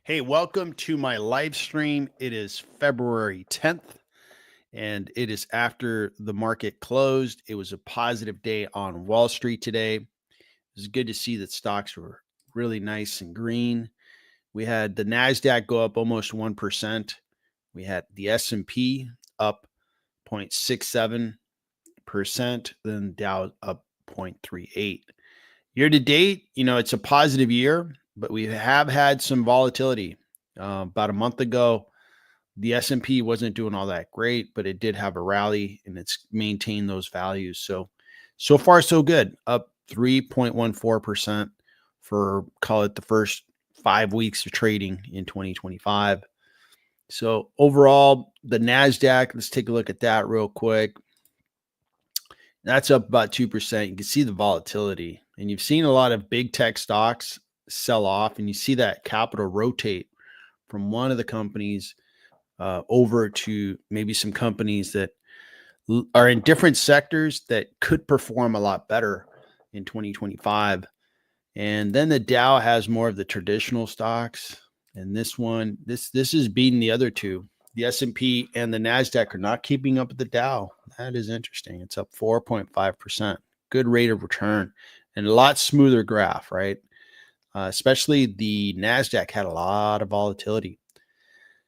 Hey, welcome to my live stream. It is February 10th and it is after the market closed. It was a positive day on Wall Street today. It was good to see that stocks were really nice and green. We had the Nasdaq go up almost 1%. We had the S&P up 0.67%, then Dow up 0.38. Year to date, it's a positive year, but we have had some volatility. About a month ago, the S&P wasn't doing all that great, but it did have a rally and it's maintained those values. So far so good. Up 3.14% for, call it, the first 5 weeks of trading in 2025. So overall, the Nasdaq, let's take a look at that real quick. That's up about 2%. You can see the volatility, and you've seen a lot of big tech stocks sell off, and you see that capital rotate from one of the companies over to maybe some companies that are in different sectors that could perform a lot better in 2025. And then the Dow has more of the traditional stocks, and this is beating the other two. The S&P and the Nasdaq are not keeping up with the Dow. That is interesting. It's up 4.5%. Good rate of return and a lot smoother graph, right? Especially the Nasdaq had a lot of volatility.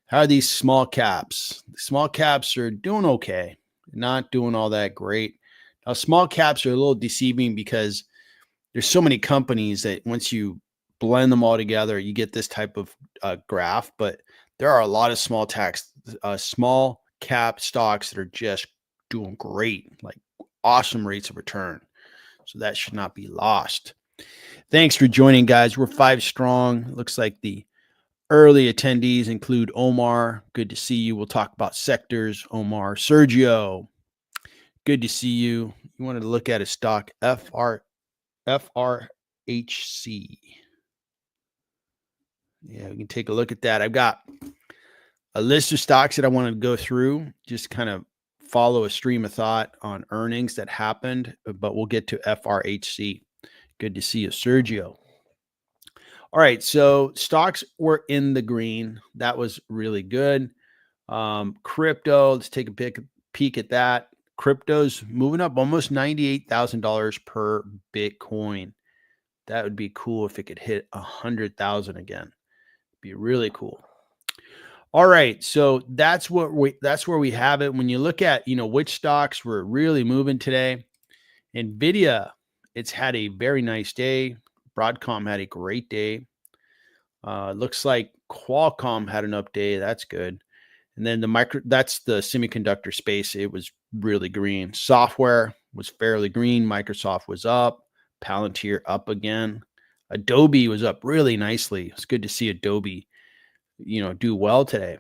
How are these small caps? The small caps are doing okay, not doing all that great. Now, small caps are a little deceiving because there's so many companies that once you blend them all together, you get this type of graph. But there are a lot of small cap stocks that are just doing great, like awesome rates of return. So that should not be lost. Thanks for joining, guys. We're 5 strong. Looks like the early attendees include Omar. Good to see you. We'll talk about sectors. Omar, Sergio, good to see you. You wanted to look at a stock, FRHC. Yeah, we can take a look at that. I've got a list of stocks that I want to go through, just kind of follow a stream of thought on earnings that happened, but we'll get to FRHC. Good to see you, Sergio. All right, so stocks were in the green. That was really good. Crypto, let's take a peek at that. Crypto's moving up almost $98,000 per Bitcoin. That would be cool if it could hit 100,000 again. Be really cool. All right, so that's where we have it. When you look at which stocks were really moving today, Nvidia, it's had a very nice day. Broadcom had a great day. Looks like Qualcomm had an up day. That's good. And then that's the semiconductor space. It was really green. Software was fairly green. Microsoft was up. Palantir up again. Adobe was up really nicely. It's good to see Adobe, do well today.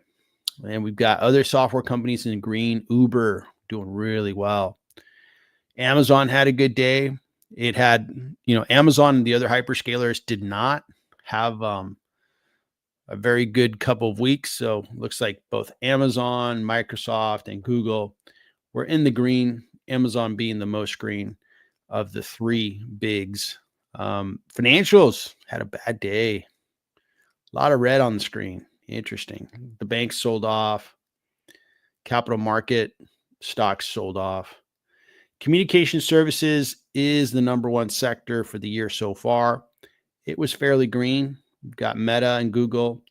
And we've got other software companies in green. Uber doing really well. Amazon had a good day. It had, Amazon and the other hyperscalers did not have a very good couple of weeks. So looks like both Amazon, Microsoft, and Google were in the green, Amazon being the most green of the 3 bigs. Financials had a bad day. A lot of red on the screen. Interesting. The banks sold off. Capital market stocks sold off. Communication services is the number 1 sector for the year so far. It was fairly green. We've got Meta and Google,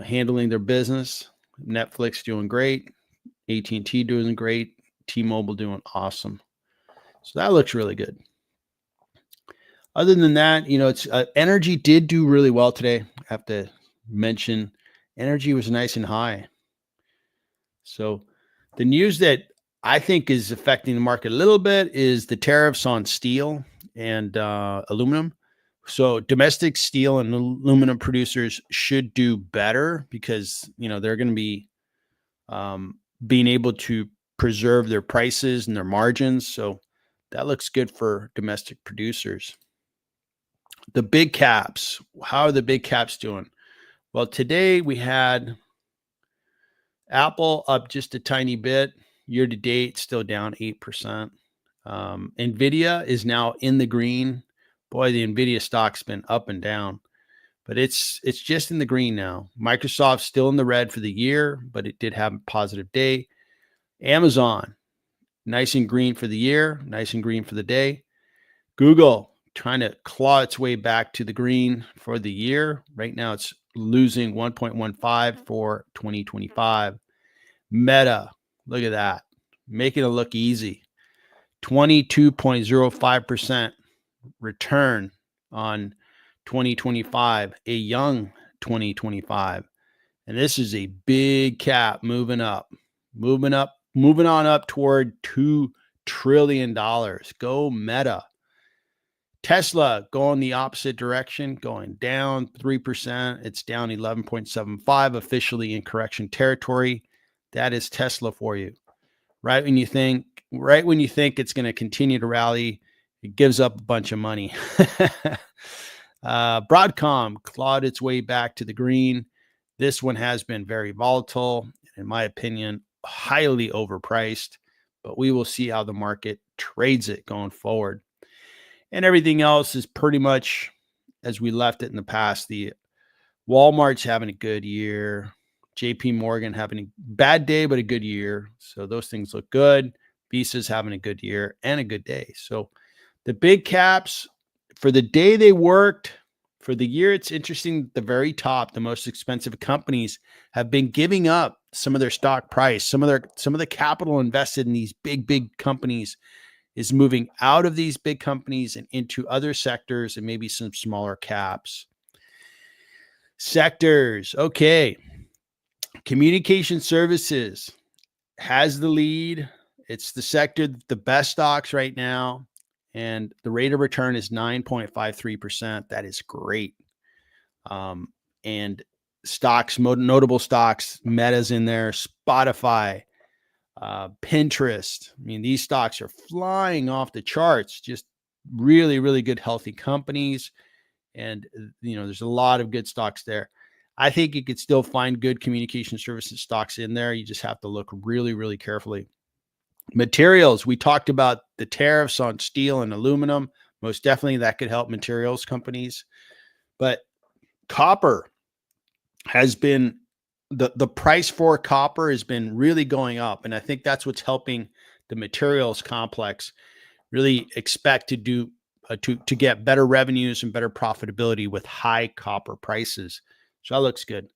handling their business. Netflix doing great. AT&T doing great. T-Mobile doing awesome. So that looks really good. Other than that, it's energy did do really well today. I have to mention energy was nice and high. So the news that I think is affecting the market a little bit is the tariffs on steel and aluminum. So domestic steel and aluminum producers should do better because, they're going to be being able to preserve their prices and their margins. So that looks good for domestic producers. The big caps, how are the big caps doing? Well, today we had Apple up just a tiny bit. Year to date, still down 8%. Nvidia is now in the green. Boy, the Nvidia stock's been up and down. but it's just in the green now. Microsoft's still in the red for the year, but it did have a positive day. Amazon, nice and green for the year, nice and green for the day. Google, trying to claw its way back to the green for the year. Right now, it's losing 1.15 for 2025. Meta, look at that, making it look easy. 22.05% return on 2025, a young 2025. And this is a big cap moving on up toward $2 trillion. Go Meta. Tesla going the opposite direction, going down 3%. It's down 11.75, officially in correction territory. That is Tesla for you. Right when you think it's going to continue to rally, it gives up a bunch of money. Broadcom clawed its way back to the green. This one has been very volatile, in my opinion, highly overpriced, but we will see how the market trades it going forward. And everything else is pretty much as we left it in the past. The Walmart's having a good year. JP Morgan having a bad day, but a good year. So those things look good. Visa's having a good year and a good day. So the big caps, for the day they worked, for the year, it's interesting. At the very top, the most expensive companies have been giving up some of their stock price. Some of the capital invested in these big companies is moving out of these big companies and into other sectors and maybe some smaller caps. Sectors. Okay. Communication services has the lead. It's the sector, the best stocks right now. And the rate of return is 9.53%. That is great. And stocks, notable stocks, Meta's in there, Spotify, Pinterest. I mean, these stocks are flying off the charts. Just really, really good, healthy companies. And, there's a lot of good stocks there. I think you could still find good communication services stocks in there. You just have to look really, really carefully. Materials. We talked about the tariffs on steel and aluminum. Most definitely that could help materials companies. But copper has been, the price for copper has been really going up. And I think that's what's helping the materials complex really expect to do to get better revenues and better profitability with high copper prices. So that looks good.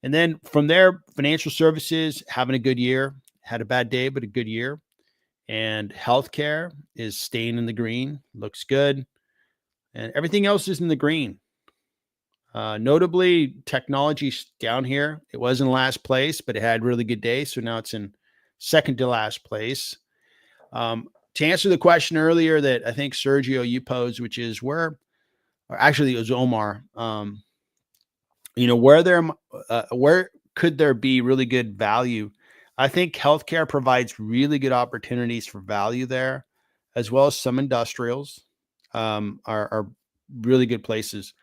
And then from there, financial services having a good year, had a bad day, but a good year. And healthcare is staying in the green, looks good. And everything else is in the green. Notably, technology's down here. It was in last place, but it had a really good day. So now it's in second to last place. To answer the question earlier that I think Sergio, you posed, which is where it was Omar, where could there be really good value? I think healthcare provides really good opportunities for value there, as well as some industrials are really good places.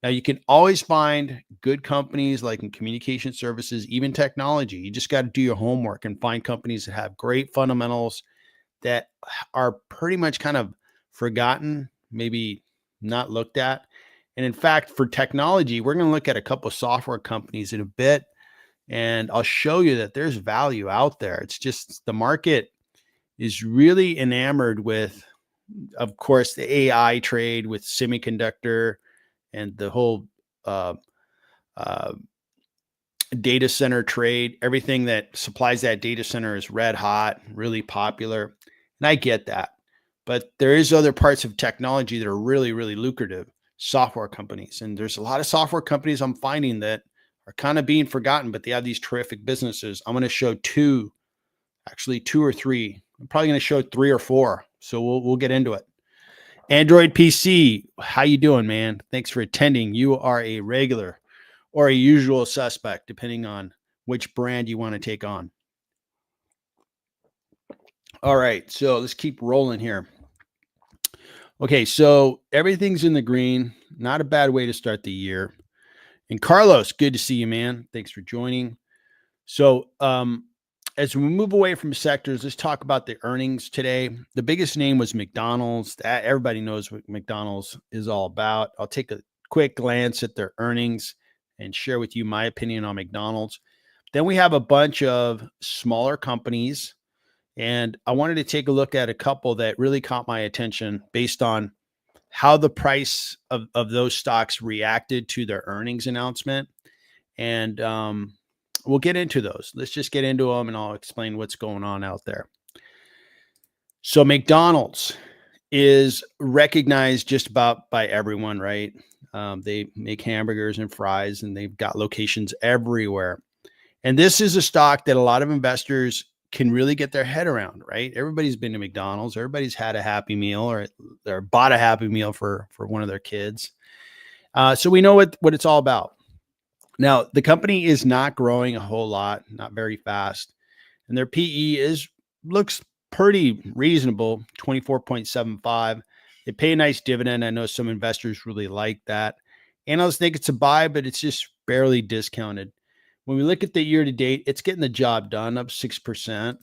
Now, you can always find good companies like in communication services, even technology. You just got to do your homework and find companies that have great fundamentals that are pretty much kind of forgotten, maybe not looked at. And in fact, for technology, we're going to look at a couple of software companies in a bit, and I'll show you that there's value out there. It's just the market is really enamored with, of course, the AI trade with semiconductor and the whole data center trade. Everything that supplies that data center is red hot, really popular. And I get that. But there is other parts of technology that are really, really lucrative, software companies. And there's a lot of software companies I'm finding that are kind of being forgotten, but they have these terrific businesses. I'm going to show two or three. I'm probably going to show 3 or 4. So we'll get into it. Android PC, how you doing, man? Thanks for attending. You are a regular or a usual suspect, depending on which brand you want to take on. All right, so let's keep rolling here. Okay, so everything's in the green. Not a bad way to start the year. And Carlos, good to see you, man. Thanks for joining. So as we move away from sectors, let's talk about the earnings today. The biggest name was McDonald's. Everybody knows what McDonald's is all about. I'll take a quick glance at their earnings and share with you my opinion on McDonald's. Then we have a bunch of smaller companies, and I wanted to take a look at a couple that really caught my attention based on how the price of those stocks reacted to their earnings announcement. And we'll get into those. Let's just get into them and I'll explain what's going on out there. So McDonald's is recognized just about by everyone, right? They make hamburgers and fries and they've got locations everywhere. And this is a stock that a lot of investors can really get their head around, right? Everybody's been to McDonald's. Everybody's had a Happy Meal or bought a Happy Meal for one of their kids. So we know what it's all about. Now, the company is not growing a whole lot, not very fast. And their PE looks pretty reasonable, 24.75. They pay a nice dividend. I know some investors really like that. Analysts think it's a buy, but it's just barely discounted. When we look at the year to date, it's getting the job done, up 6%.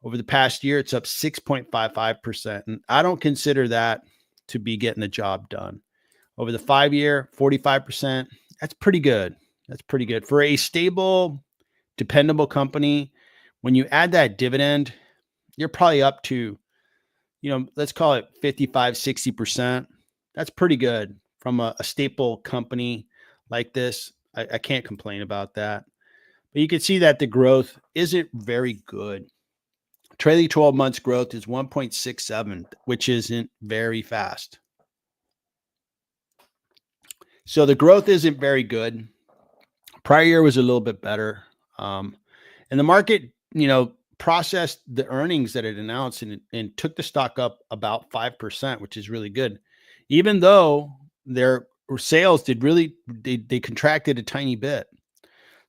Over the past year, it's up 6.55%. And I don't consider that to be getting the job done. Over the 5-year, 45%. That's pretty good. That's pretty good. For a stable, dependable company, when you add that dividend, you're probably up to, let's call it 55, 60%. That's pretty good from a staple company like this. I can't complain about that. But you can see that the growth isn't very good. Trailing 12 months growth is 1.67, which isn't very fast. So the growth isn't very good. Prior year was a little bit better. And the market, processed the earnings that it announced and took the stock up about 5%, which is really good. Even though their sales they contracted a tiny bit.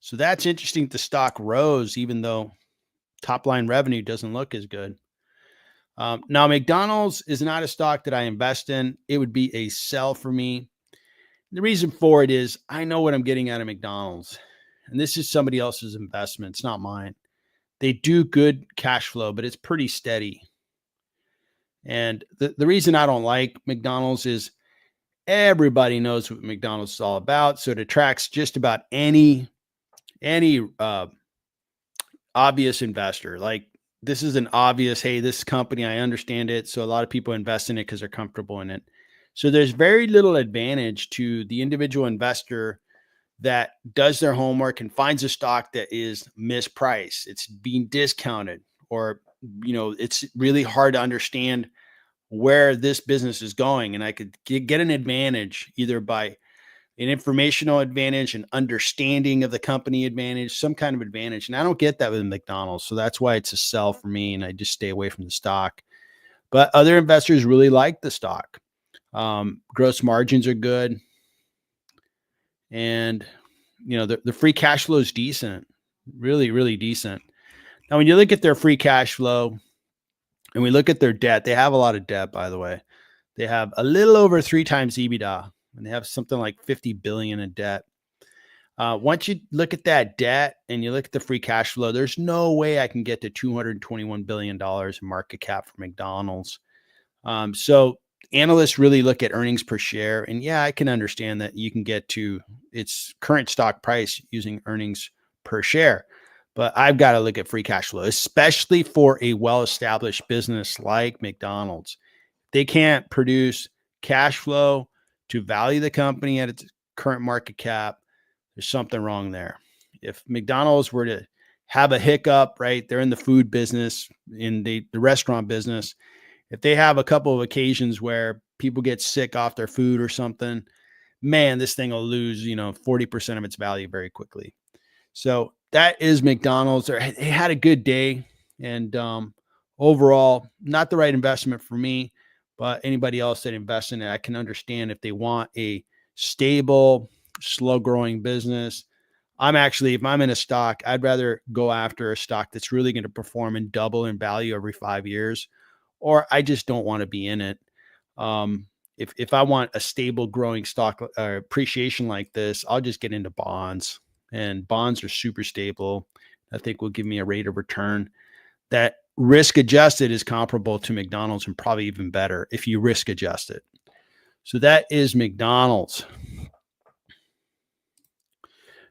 So that's interesting. The stock rose, even though top line revenue doesn't look as good. Now, McDonald's is not a stock that I invest in. It would be a sell for me. The reason for it is I know what I'm getting out of McDonald's, and this is somebody else's investment. It's not mine. They do good cash flow, but it's pretty steady. And the reason I don't like McDonald's is everybody knows what McDonald's is all about. So it attracts just about any obvious investor. Like, this is an obvious, hey, this company, I understand it. So a lot of people invest in it because they're comfortable in it. So there's very little advantage to the individual investor that does their homework and finds a stock that is mispriced. It's being discounted, or, it's really hard to understand where this business is going. And I could get an advantage either by an informational advantage, an understanding of the company advantage, some kind of advantage. And I don't get that with McDonald's. So that's why it's a sell for me. And I just stay away from the stock. But other investors really like the stock. Gross margins are good. And, the free cash flow is decent, really, really decent. Now, when you look at their free cash flow and we look at their debt, they have a lot of debt, by the way. They have a little over 3 times EBITDA, and they have something like 50 billion in debt. Once you look at that debt and you look at the free cash flow, there's no way I can get to $221 billion in market cap for McDonald's. So analysts really look at earnings per share, and yeah, I can understand that you can get to its current stock price using earnings per share, but I've got to look at free cash flow, especially for a well-established business like McDonald's. They can't produce cash flow to value the company at its current market cap. There's something wrong there. If McDonald's were to have a hiccup, right, they're in the food business, in the restaurant business. If they have a couple of occasions where people get sick off their food or something, man, this thing will lose, 40% of its value very quickly. So that is McDonald's. They had a good day, and overall, not the right investment for me, but anybody else that invests in it, I can understand if they want a stable, slow-growing business. If I'm in a stock, I'd rather go after a stock that's really going to perform and double in value every 5 years, or I just don't want to be in it. If I want a stable growing stock appreciation like this, I'll just get into bonds, and bonds are super stable. I think will give me a rate of return that risk adjusted is comparable to McDonald's and probably even better if you risk adjust it. So that is McDonald's.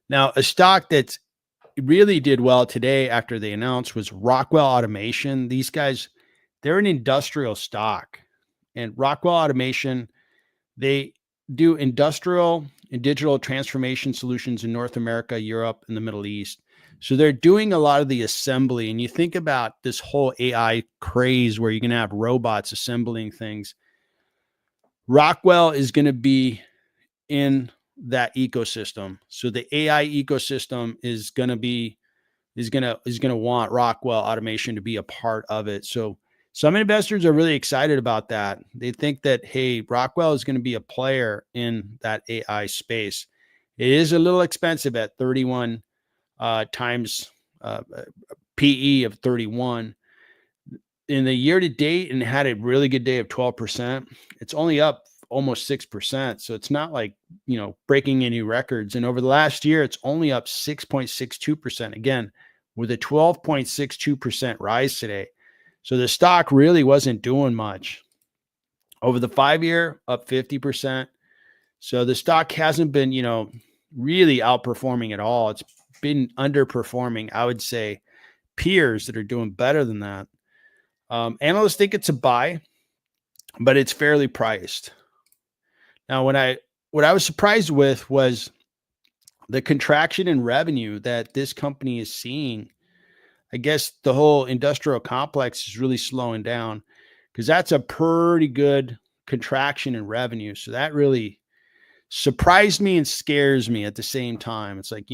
Now, a stock that's really did well today after they announced was Rockwell Automation. These guys, they're an industrial stock. And Rockwell Automation, they do industrial and digital transformation solutions in North America, Europe, and the Middle East. So they're doing a lot of the assembly. And you think about this whole AI craze where you're going to have robots assembling things. Rockwell is going to be in that ecosystem. So the AI ecosystem is going to be is going to want Rockwell Automation to be a part of it. So some investors are really excited about that. They think that, hey, Rockwell is going to be a player in that AI space. It is a little expensive at 31 times PE of 31. In the year to date, and had a really good day of 12%. It's only up almost 6%. So it's not like, breaking any records. And over the last year, it's only up 6.62%. Again, with a 12.62% rise today. So the stock really wasn't doing much. Over the 5-year, up 50%. So the stock hasn't been, really outperforming at all. It's been underperforming, I would say, peers that are doing better than that. Analysts think it's a buy, but it's fairly priced. Now, what I was surprised with was the contraction in revenue that this company is seeing. I guess the whole industrial complex is really slowing down because that's a pretty good contraction in revenue. So that really surprised me and scares me at the same time. It's like,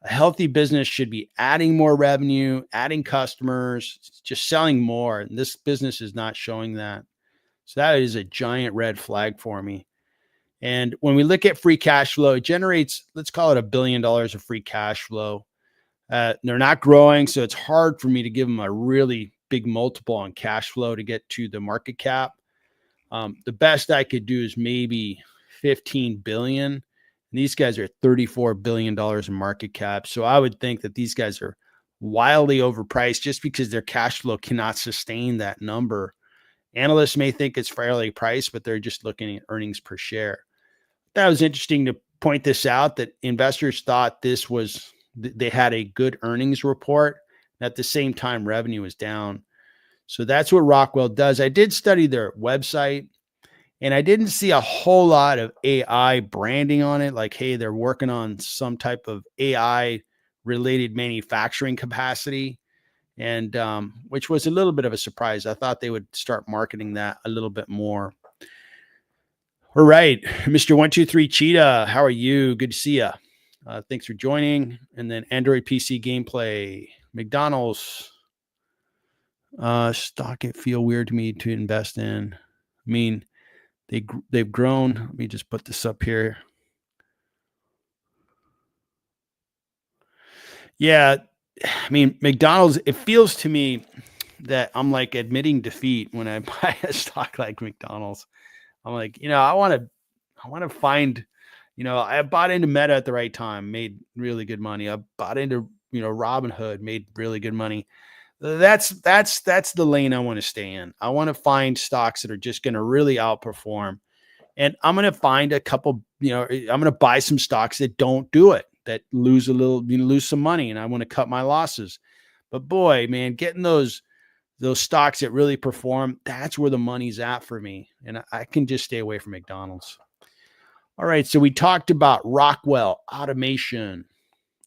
a healthy business should be adding more revenue, adding customers, just selling more. And this business is not showing that. So that is a giant red flag for me. And when we look at free cash flow, it generates, let's call it $1 billion of free cash flow. They're not growing, so it's hard for me to give them a really big multiple on cash flow to get to the market cap. The best I could do is maybe 15 billion. And these guys are $34 billion in market cap. So I would think that these guys are wildly overpriced just because their cash flow cannot sustain that number. Analysts may think it's fairly priced, but they're just looking at earnings per share. That was interesting to point this out, that investors thought they had a good earnings report. At the same time, revenue was down. So that's what Rockwell does. I did study their website, and I didn't see a whole lot of AI branding on it. Like, hey, they're working on some type of AI related manufacturing capacity. And which was a little bit of a surprise. I thought they would start marketing that a little bit more. All right, Mr. 123 Cheetah, how are you? Good to see you. Thanks for joining. And then Android PC gameplay, McDonald's stock. It feel weird to me to invest in. I mean, they've grown. Let me just put this up here. Yeah, I mean, McDonald's, it feels to me that I'm like admitting defeat when I buy a stock like McDonald's. I'm like, I want to find, I bought into Meta at the right time, made really good money. I bought into, Robinhood, made really good money. That's the lane I want to stay in. I want to find stocks that are just going to really outperform. And I'm going to find a couple, I'm going to buy some stocks that don't do it, that lose lose some money, and I want to cut my losses. But boy, man, getting those stocks that really perform, that's where the money's at for me. And I can just stay away from McDonald's. All right. So we talked about Rockwell Automation.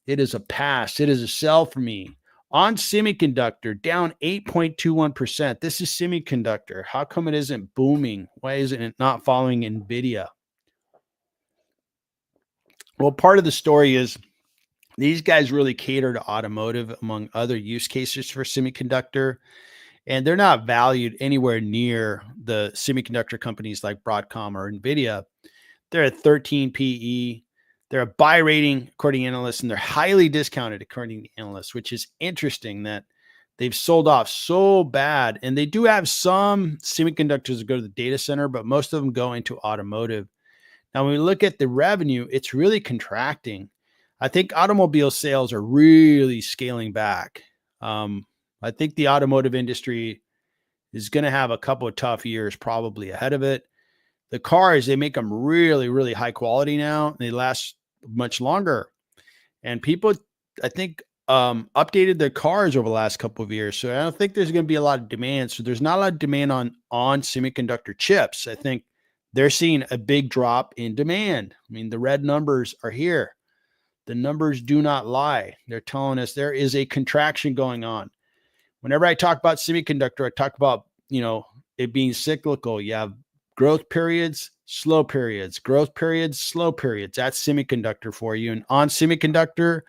It is a pass. It is a sell for me. On semiconductor, down 8.21%. This is semiconductor. How come it isn't booming? Why isn't it not following NVIDIA? Well, part of the story is these guys really cater to automotive, among other use cases for semiconductor. And they're not valued anywhere near the semiconductor companies like Broadcom or NVIDIA. They're at 13 PE. They're a buy rating according to analysts, and they're highly discounted according to analysts, which is interesting that they've sold off so bad. And they do have some semiconductors that go to the data center, but most of them go into automotive. Now, when we look at the revenue, it's really contracting. I think automobile sales are really scaling back. I think the automotive industry is going to have a couple of tough years probably ahead of it. The cars, they make them really, really high quality now. And they last much longer. And people, I think, updated their cars over the last couple of years. So I don't think there's going to be a lot of demand. So there's not a lot of demand on semiconductor chips. I think they're seeing a big drop in demand. I mean, the red numbers are here. The numbers do not lie. They're telling us there is a contraction going on. Whenever I talk about semiconductor, I talk about, it being cyclical. You have growth periods, slow periods, growth periods, slow periods. That's semiconductor for you. And on semiconductor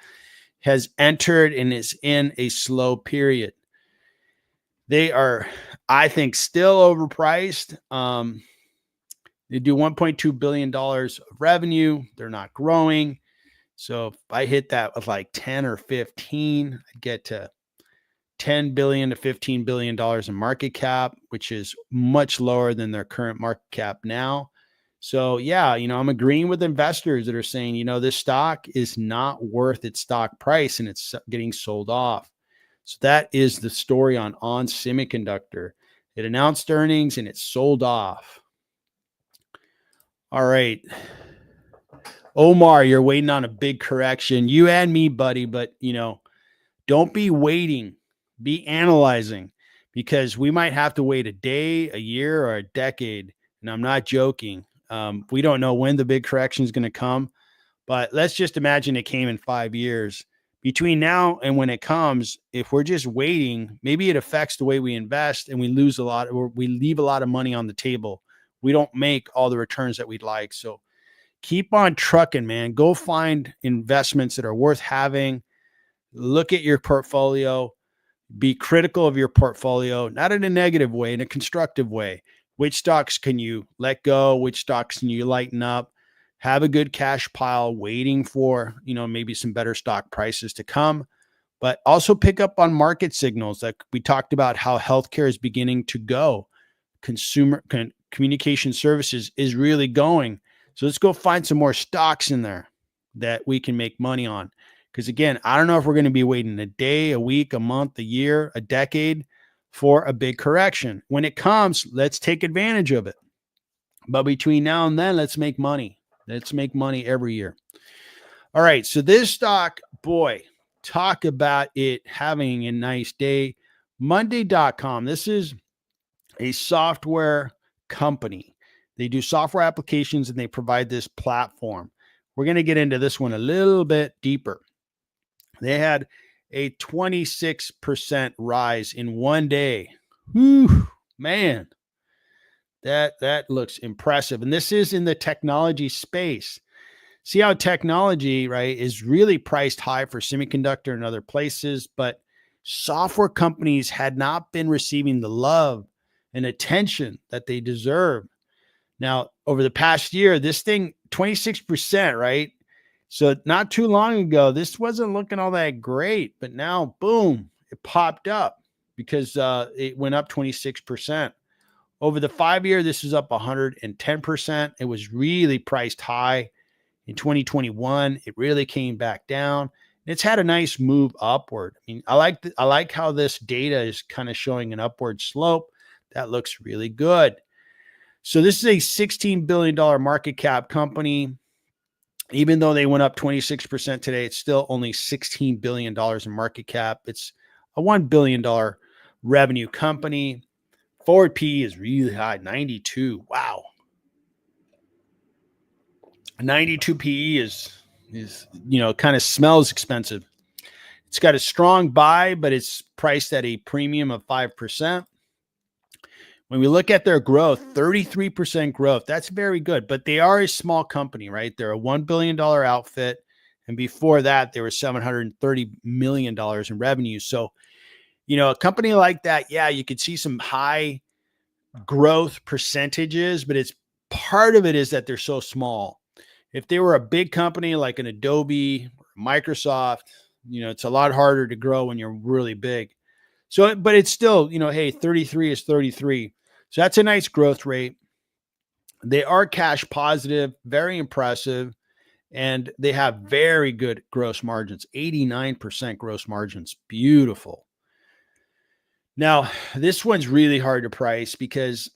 has entered and is in a slow period. They are, I think, still overpriced. They do $1.2 billion of revenue. They're not growing. So if I hit that with like 10 or 15, I'd get to $10 billion to $15 billion in market cap, which is much lower than their current market cap now. So yeah, I'm agreeing with investors that are saying, this stock is not worth its stock price and it's getting sold off. So that is the story on Semiconductor. It announced earnings and it sold off. All right. Omar, you're waiting on a big correction. You and me, buddy, but don't be waiting. Be analyzing, because we might have to wait a day, a year, or a decade. And I'm not joking. We don't know when the big correction is going to come, but let's just imagine it came in 5 years. Between now and when it comes, if we're just waiting, maybe it affects the way we invest and we lose a lot, or we leave a lot of money on the table. We don't make all the returns that we'd like. So keep on trucking, man. Go find investments that are worth having. Look at your portfolio. Be critical of your portfolio, not in a negative way, in a constructive way. Which stocks can you let go? Which stocks can you lighten up? Have a good cash pile waiting for, maybe some better stock prices to come. But also pick up on market signals. Like we talked about how healthcare is beginning to go. Communication services is really going. So let's go find some more stocks in there that we can make money on. Because again, I don't know if we're going to be waiting a day, a week, a month, a year, a decade for a big correction. When it comes, let's take advantage of it. But between now and then, let's make money. Let's make money every year. All right. So this stock, boy, talk about it having a nice day. Monday.com. This is a software company. They do software applications and they provide this platform. We're going to get into this one a little bit deeper. They had a 26% rise in one day. Whew, man, that looks impressive. And this is in the technology space. See how technology, right, is really priced high for semiconductor and other places, but software companies had not been receiving the love and attention that they deserve. Now, over the past year, this thing, 26%, right? So not too long ago, this wasn't looking all that great, but now, boom, it popped up because it went up 26%. Over the 5 year, this is up 110%. It was really priced high in 2021. It really came back down. It's had a nice move upward. I mean, I like how this data is kind of showing an upward slope. That looks really good. So this is a $16 billion market cap company. Even though they went up 26% today, it's still only $16 billion in market cap. It's a $1 billion revenue company. Forward PE is really high, 92. Wow. 92 PE is kind of smells expensive. It's got a strong buy, but it's priced at a premium of 5%. When we look at their growth, 33% growth, that's very good, but they are a small company, right? They're a $1 billion outfit. And before that, they were $730 million in revenue. So, a company like that, yeah, you could see some high growth percentages, but it's part of it is that they're so small. If they were a big company like an Adobe, or Microsoft, it's a lot harder to grow when you're really big. So, but it's still, hey, 33 is 33. So that's a nice growth rate. They are cash positive, very impressive, and they have very good gross margins, 89% gross margins. Beautiful. Now, this one's really hard to price because,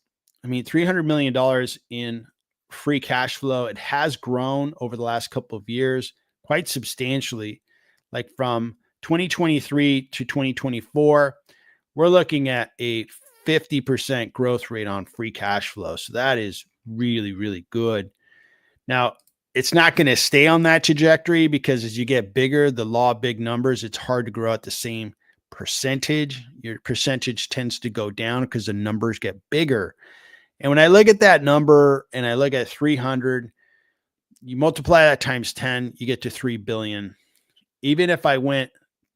$300 million in free cash flow. It has grown over the last couple of years quite substantially. like from 2023 to 2024, we're looking at a 50% growth rate on free cash flow. So that is really, really good. Now, it's not going to stay on that trajectory because as you get bigger, the law of big numbers, it's hard to grow at the same percentage. Your percentage tends to go down because the numbers get bigger. And when I look at that number and I look at 300, you multiply that times 10, you get to 3 billion. Even if I went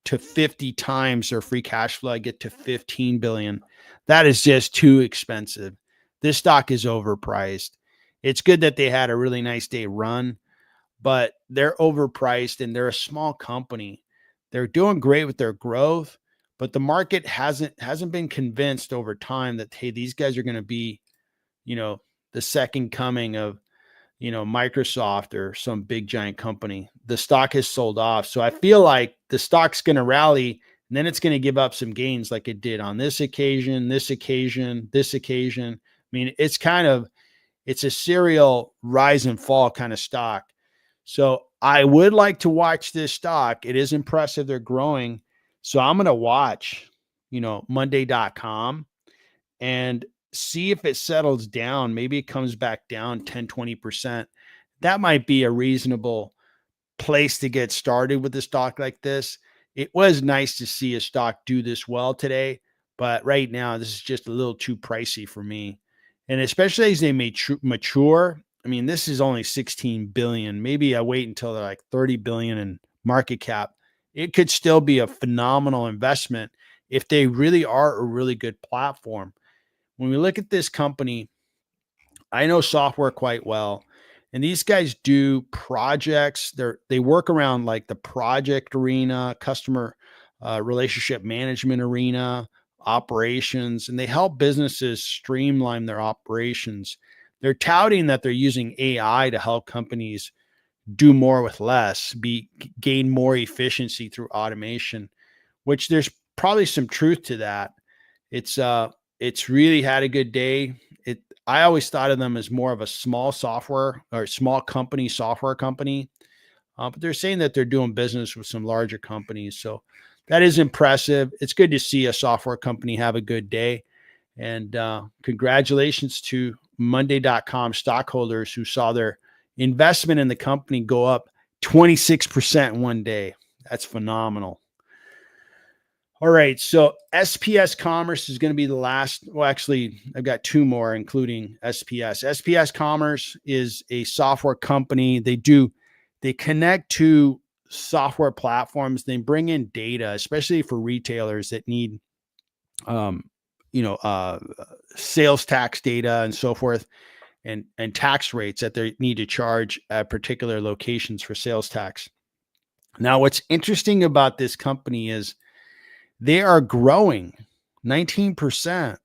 to 50 times their free cash flow, I get to 15 billion. That is just too expensive. This stock is overpriced. It's good that they had a really nice day run, but they're overpriced and they're a small company. They're doing great with their growth, but the market hasn't been convinced over time that, hey, these guys are going to be, the second coming of, Microsoft or some big giant company. The stock has sold off. So I feel like the stock's going to rally and then it's going to give up some gains like it did on this occasion, this occasion, this occasion. I mean, it's a serial rise and fall kind of stock. So I would like to watch this stock. It is impressive. They're growing. So I'm going to watch, Monday.com and see if it settles down. Maybe it comes back down 10, 20%. That might be a reasonable place to get started with a stock like this. It was nice to see a stock do this well today, but right now this is just a little too pricey for me. And especially as they mature, I mean, this is only 16 billion. Maybe I wait until they're like 30 billion in market cap. It could still be a phenomenal investment if they really are a really good platform. When we look at this company, I know software quite well, and these guys do projects. They work around like the project arena, customer relationship management arena, operations, and they help businesses streamline their operations. They're touting that they're using AI to help companies do more with less, gain more efficiency through automation, which there's probably some truth to that. It's really had a good day. I always thought of them as more of a small software or small company, software company, but they're saying that they're doing business with some larger companies. So that is impressive. It's good to see a software company have a good day. And congratulations to Monday.com stockholders who saw their investment in the company go up 26% in one day. That's phenomenal. All right. So SPS Commerce is going to be the last. Well, actually, I've got two more, including SPS. SPS Commerce is a software company. They connect to software platforms. They bring in data, especially for retailers that need, sales tax data and so forth, and tax rates that they need to charge at particular locations for sales tax. Now, what's interesting about this company is they are growing 19%.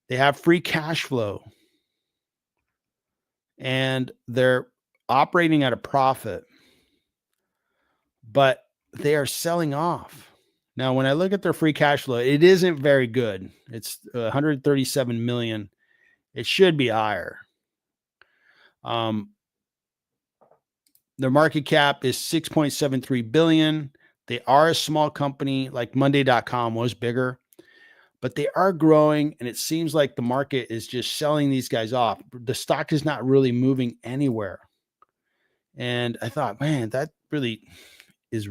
They have free cash flow and they're operating at a profit, but they are selling off. Now, when I look at their free cash flow, it isn't very good. It's 137 million. It should be higher. Their market cap is 6.73 billion. They are a small company, like Monday.com was bigger, but they are growing. And it seems like the market is just selling these guys off. The stock is not really moving anywhere. And I thought, man, that really is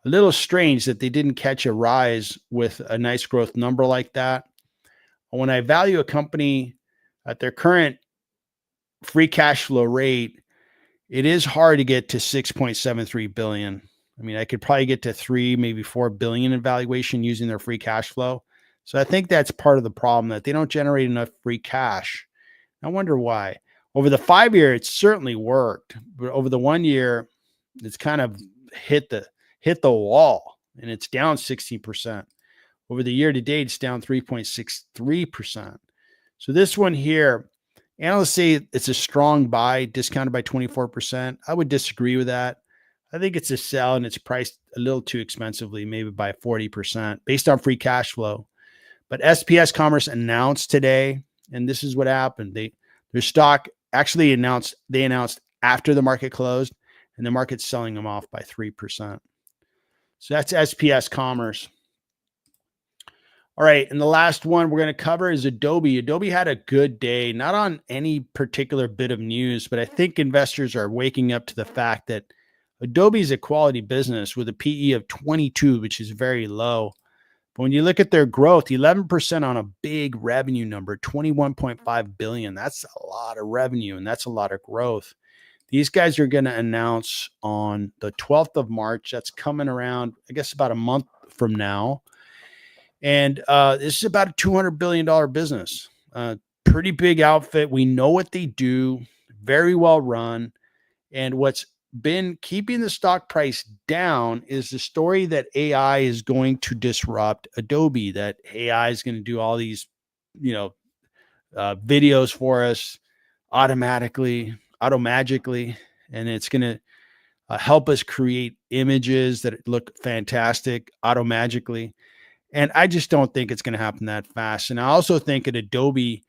a little strange that they didn't catch a rise with a nice growth number like that. When I value a company at their current free cash flow rate, it is hard to get to 6.73 billion. I mean, I could probably get to 3, maybe 4 billion in valuation using their free cash flow. So I think that's part of the problem, that they don't generate enough free cash. I wonder why. Over the 5-year, it certainly worked, but over the 1 year, it's kind of hit the wall, and it's down 16%. Over the year to date, it's down 3.63%. So this one here, analysts say it's a strong buy, discounted by 24%. I would disagree with that. I think it's a sell, and it's priced a little too expensively, maybe by 40% based on free cash flow. But SPS Commerce announced today, and this is what happened. Their stock actually announced after the market closed, and the market's selling them off by 3%. So that's SPS Commerce. All right, and the last one we're going to cover is Adobe. Adobe had a good day, not on any particular bit of news, but I think investors are waking up to the fact that Adobe is a quality business with a PE of 22, which is very low. But when you look at their growth, 11% on a big revenue number, 21.5 billion. That's a lot of revenue, and that's a lot of growth. These guys are going to announce on the 12th of March. That's coming around, I guess, about a month from now. And this is about a $200 billion business. Pretty big outfit. We know what they do. Very well run. And what's been keeping the stock price down is the story that AI is going to disrupt Adobe, that AI is going to do all these, videos for us automatically, automagically, and it's going to help us create images that look fantastic automagically. And I just don't think it's going to happen that fast. And I also think that Adobe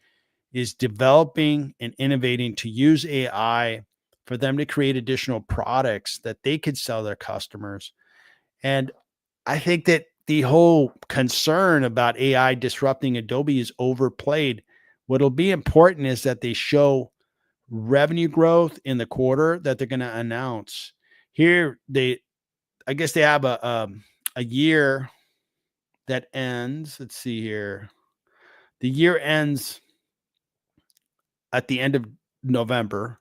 is developing and innovating to use AI for them to create additional products that they could sell their customers. And I think that the whole concern about AI disrupting Adobe is overplayed. What'll be important is that they show revenue growth in the quarter that they're going to announce. Here, I guess they have a year that ends. Let's see here. The year ends at the end of November.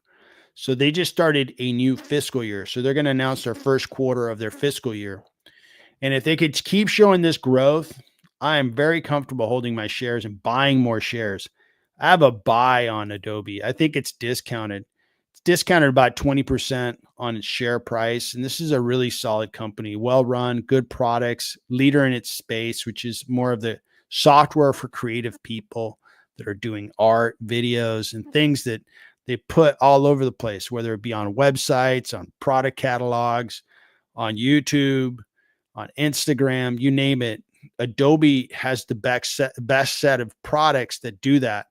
So they just started a new fiscal year. So they're going to announce their first quarter of their fiscal year. And if they could keep showing this growth, I am very comfortable holding my shares and buying more shares. I have a buy on Adobe. I think it's discounted. It's discounted about 20% on its share price. And this is a really solid company, well run, good products, leader in its space, which is more of the software for creative people that are doing art, videos, and things that they put all over the place, whether it be on websites, on product catalogs, on YouTube, on Instagram, you name it. Adobe has the best set of products that do that.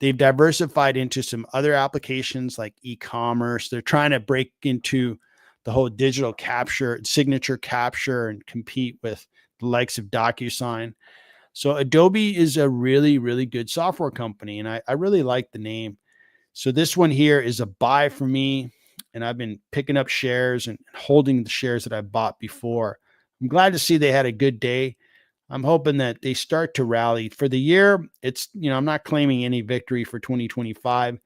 They've diversified into some other applications like e-commerce. They're trying to break into the whole digital capture, signature capture, and compete with the likes of DocuSign. So Adobe is a really, really good software company, and I really like the name. So this one here is a buy for me, and I've been picking up shares and holding the shares that I bought before. I'm glad to see they had a good day. I'm hoping that they start to rally for the year. It's, I'm not claiming any victory for 2025,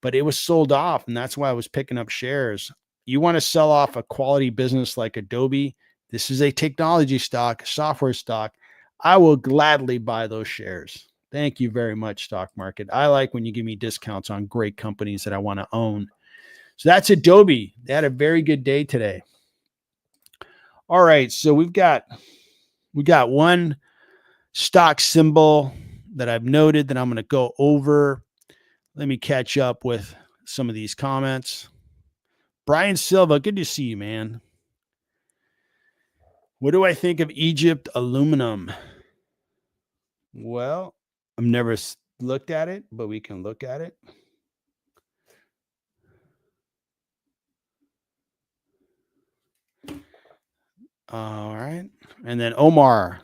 but it was sold off, and that's why I was picking up shares. You want to sell off a quality business like Adobe. This is a technology stock, a software stock. I will gladly buy those shares. Thank you very much, stock market. I like when you give me discounts on great companies that I want to own. So that's Adobe. They had a very good day today. All right, so we got one stock symbol that I've noted that I'm going to go over. Let me catch up with some of these comments. Brian Silva, good to see you, man. What do I think of Egypt aluminum? Well, I've never looked at it, but we can look at it. All right. And then Omar,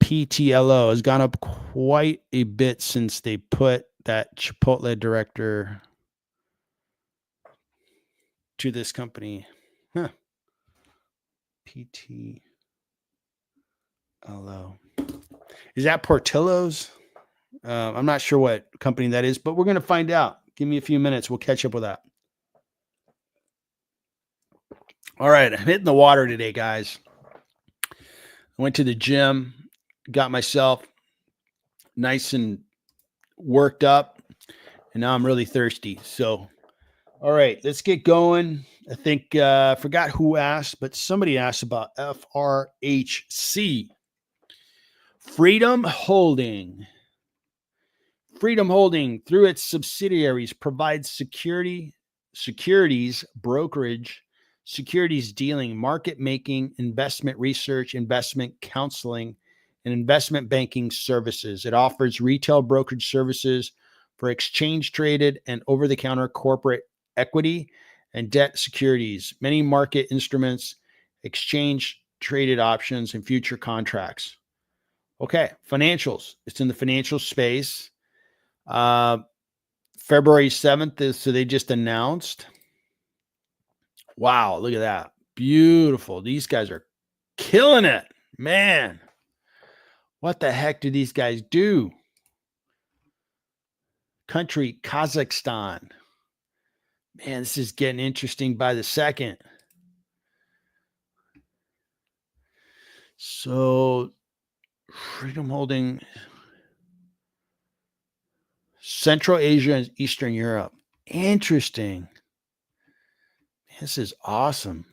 PTLO has gone up quite a bit since they put that Chipotle director to this company. Huh. PTLO. Is that Portillo's? I'm not sure what company that is, but we're going to find out. Give me a few minutes. We'll catch up with that. All right. I'm hitting the water today, guys. I went to the gym, got myself nice and worked up, and now I'm really thirsty. So, all right, let's get going. I think I forgot who asked, but somebody asked about FRHC. Freedom Holding. Freedom Holding, through its subsidiaries, provides securities brokerage, securities dealing, market making, investment research, investment counseling, and investment banking services. It offers retail brokerage services for exchange traded and over-the-counter corporate equity and debt securities, many market instruments, exchange traded options, and future contracts. Okay, financials. It's in the financial space. February 7th is, so they just announced. Wow, look at that. Beautiful. These guys are killing it. Man, what the heck do these guys do? Country, Kazakhstan. Man, this is getting interesting by the second. So, Freedom Holding, Central Asia and Eastern Europe. Interesting. This is awesome.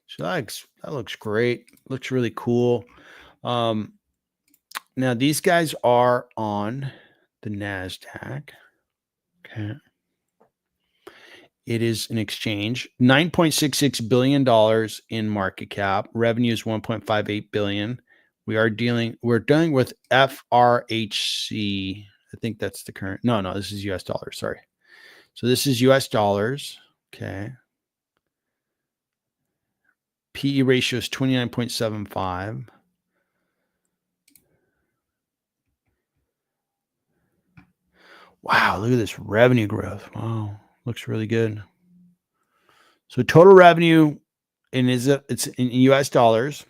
So that looks great. Looks really cool. Now these guys are on the NASDAQ. Okay. It is an exchange. $9.66 billion in market cap. Revenue is $1.58 billion. We're dealing with FRHC. I think that's the current. No, this is US dollars. Sorry. So this is US dollars. Okay. PE ratio is 29.75. Wow, look at this revenue growth. Wow, looks really good. So total revenue it's in US dollars,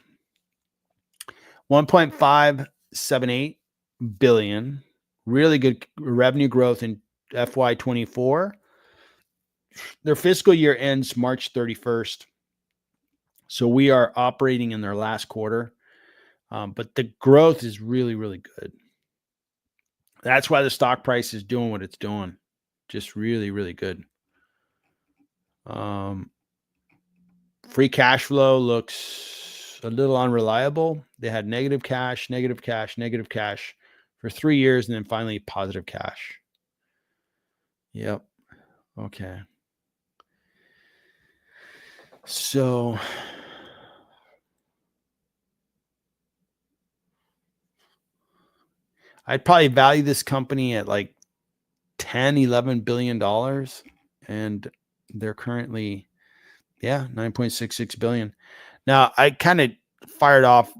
1.578 billion. Really good revenue growth in FY24. Their fiscal year ends March 31st. So we are operating in their last quarter. But the growth is really, really good. That's why the stock price is doing what it's doing. Just really, really good. Free cash flow looks a little unreliable. They had negative cash for 3 years, and then finally positive cash. Yep. Okay. So I'd probably value this company at like 10, $11 billion. And they're currently, 9.66 billion. Now, I kind of fired off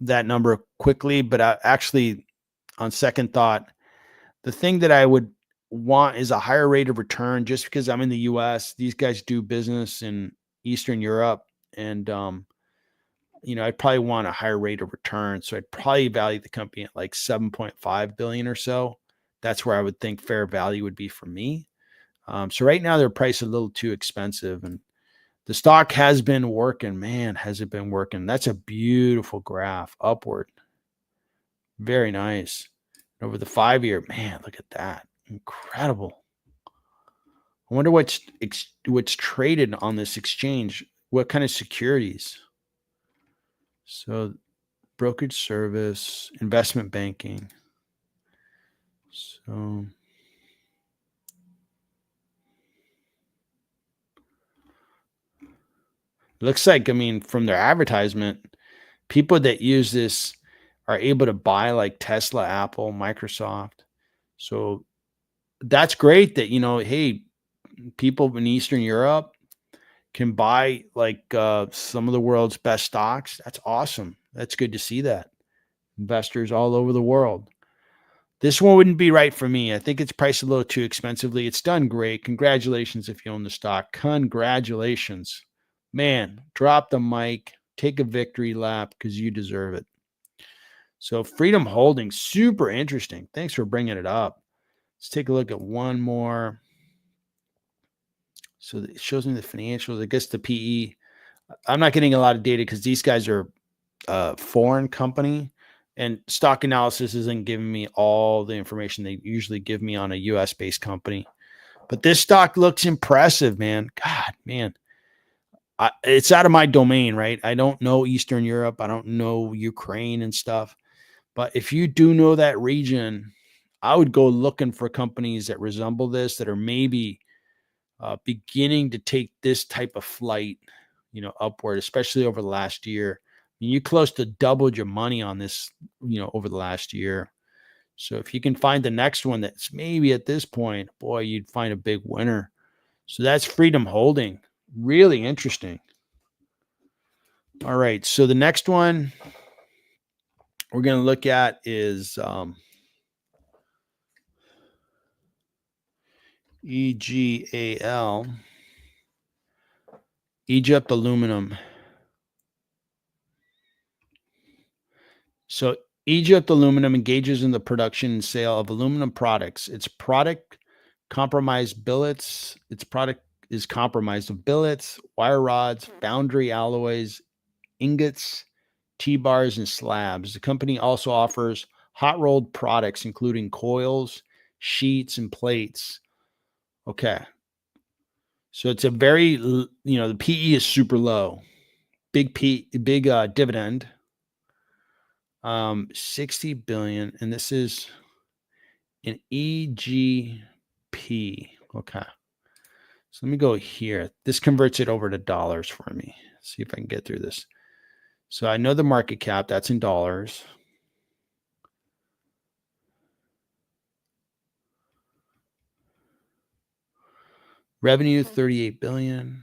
that number quickly, but I actually, on second thought, the thing that I would want is a higher rate of return just because I'm in the US. These guys do business in Eastern Europe. And, I'd probably want a higher rate of return. So I'd probably value the company at like 7.5 billion or so. That's where I would think fair value would be for me. So right now they're priced a little too expensive, and the stock has been working. Man, has it been working? That's a beautiful graph upward. Very nice. Over the 5-year, man, look at that. Incredible. I wonder what's traded on this exchange. What kind of securities? So brokerage service, investment banking. So looks like, from their advertisement, people that use this are able to buy like Tesla, Apple, Microsoft. So that's great that, hey, people in Eastern Europe can buy like some of the world's best stocks. That's awesome. That's good to see that. Investors all over the world. This one wouldn't be right for me. I think it's priced a little too expensively. It's done great. Congratulations if you own the stock. Congratulations. Man, drop the mic, take a victory lap because you deserve it. So Freedom Holdings, super interesting. Thanks for bringing it up. Let's take a look at one more. So it shows me the financials. I guess the PE. I'm not getting a lot of data because these guys are a foreign company, and stock analysis isn't giving me all the information they usually give me on a US-based company. But this stock looks impressive, man. God, man. It's out of my domain, right? I don't know Eastern Europe. I don't know Ukraine and stuff. But if you do know that region, I would go looking for companies that resemble this, that are maybe beginning to take this type of flight, upward, especially over the last year. You close to doubled your money on this, over the last year. So if you can find the next one that's maybe at this point, boy, you'd find a big winner. So that's Freedom Holding. Really interesting. All right. So the next one we're going to look at is EGAL, Egypt Aluminum. So Egypt Aluminum engages in the production and sale of aluminum products. Its product is comprised of billets, wire rods, foundry alloys, ingots, T-bars, and slabs. The company also offers hot rolled products, including coils, sheets, and plates. Okay. So it's a very, the PE is super low. Big dividend. 60 billion. And this is an EGP. Okay. So let me go here. This converts it over to dollars for me. See if I can get through this. So I know the market cap, that's in dollars. Revenue, 38 billion.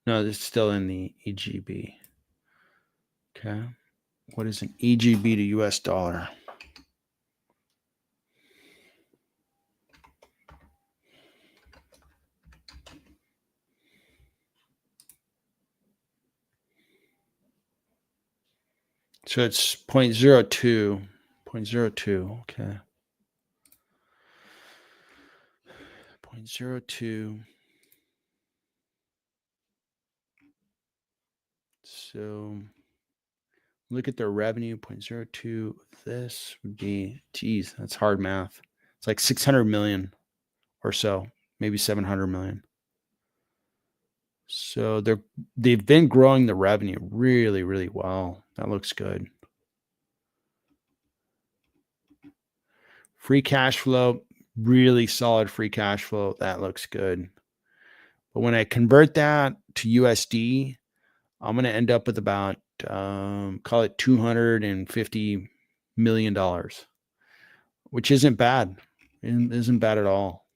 No, this is still in the EGB. Okay. What is an EGB to US dollar? So it's 0.02. 0.02. Okay. 0.02. So look at their revenue, 0.02. This would be, geez, that's hard math. It's like 600 million or so, maybe 700 million. So they've been growing the revenue really, really well. That looks good. Free cash flow, really solid free cash flow. That looks good. But when I convert that to USD, I'm going to end up with about, call it $250 million, which isn't bad. It isn't bad at all.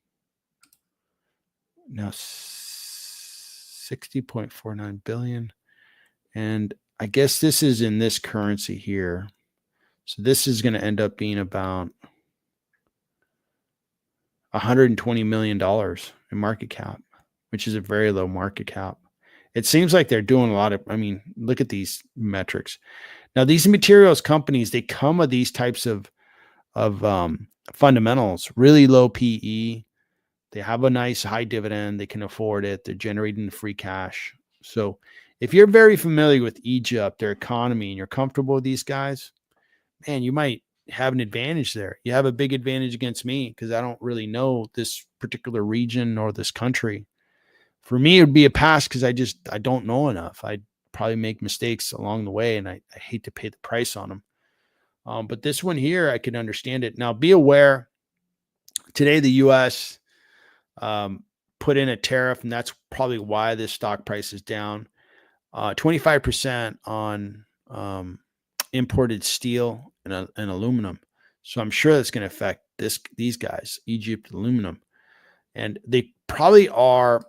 Now, 60.49 billion. And I guess this is in this currency here. So this is going to end up being about $120 million in market cap, which is a very low market cap. It seems like they're doing a lot of, look at these metrics. Now, these materials companies, they come with these types of fundamentals, really low PE. They have a nice high dividend. They can afford it. They're generating the free cash. So if you're very familiar with Egypt, their economy, and you're comfortable with these guys, man, you might have an advantage there. You have a big advantage against me because I don't really know this particular region or this country. For me, it would be a pass because I don't know enough. I'd probably make mistakes along the way, and I hate to pay the price on them. But this one here, I can understand it. Now, be aware, today the U.S. Put in a tariff, and that's probably why this stock price is down. 25% on imported steel and aluminum. So I'm sure that's going to affect these guys, Egypt Aluminum. And they probably are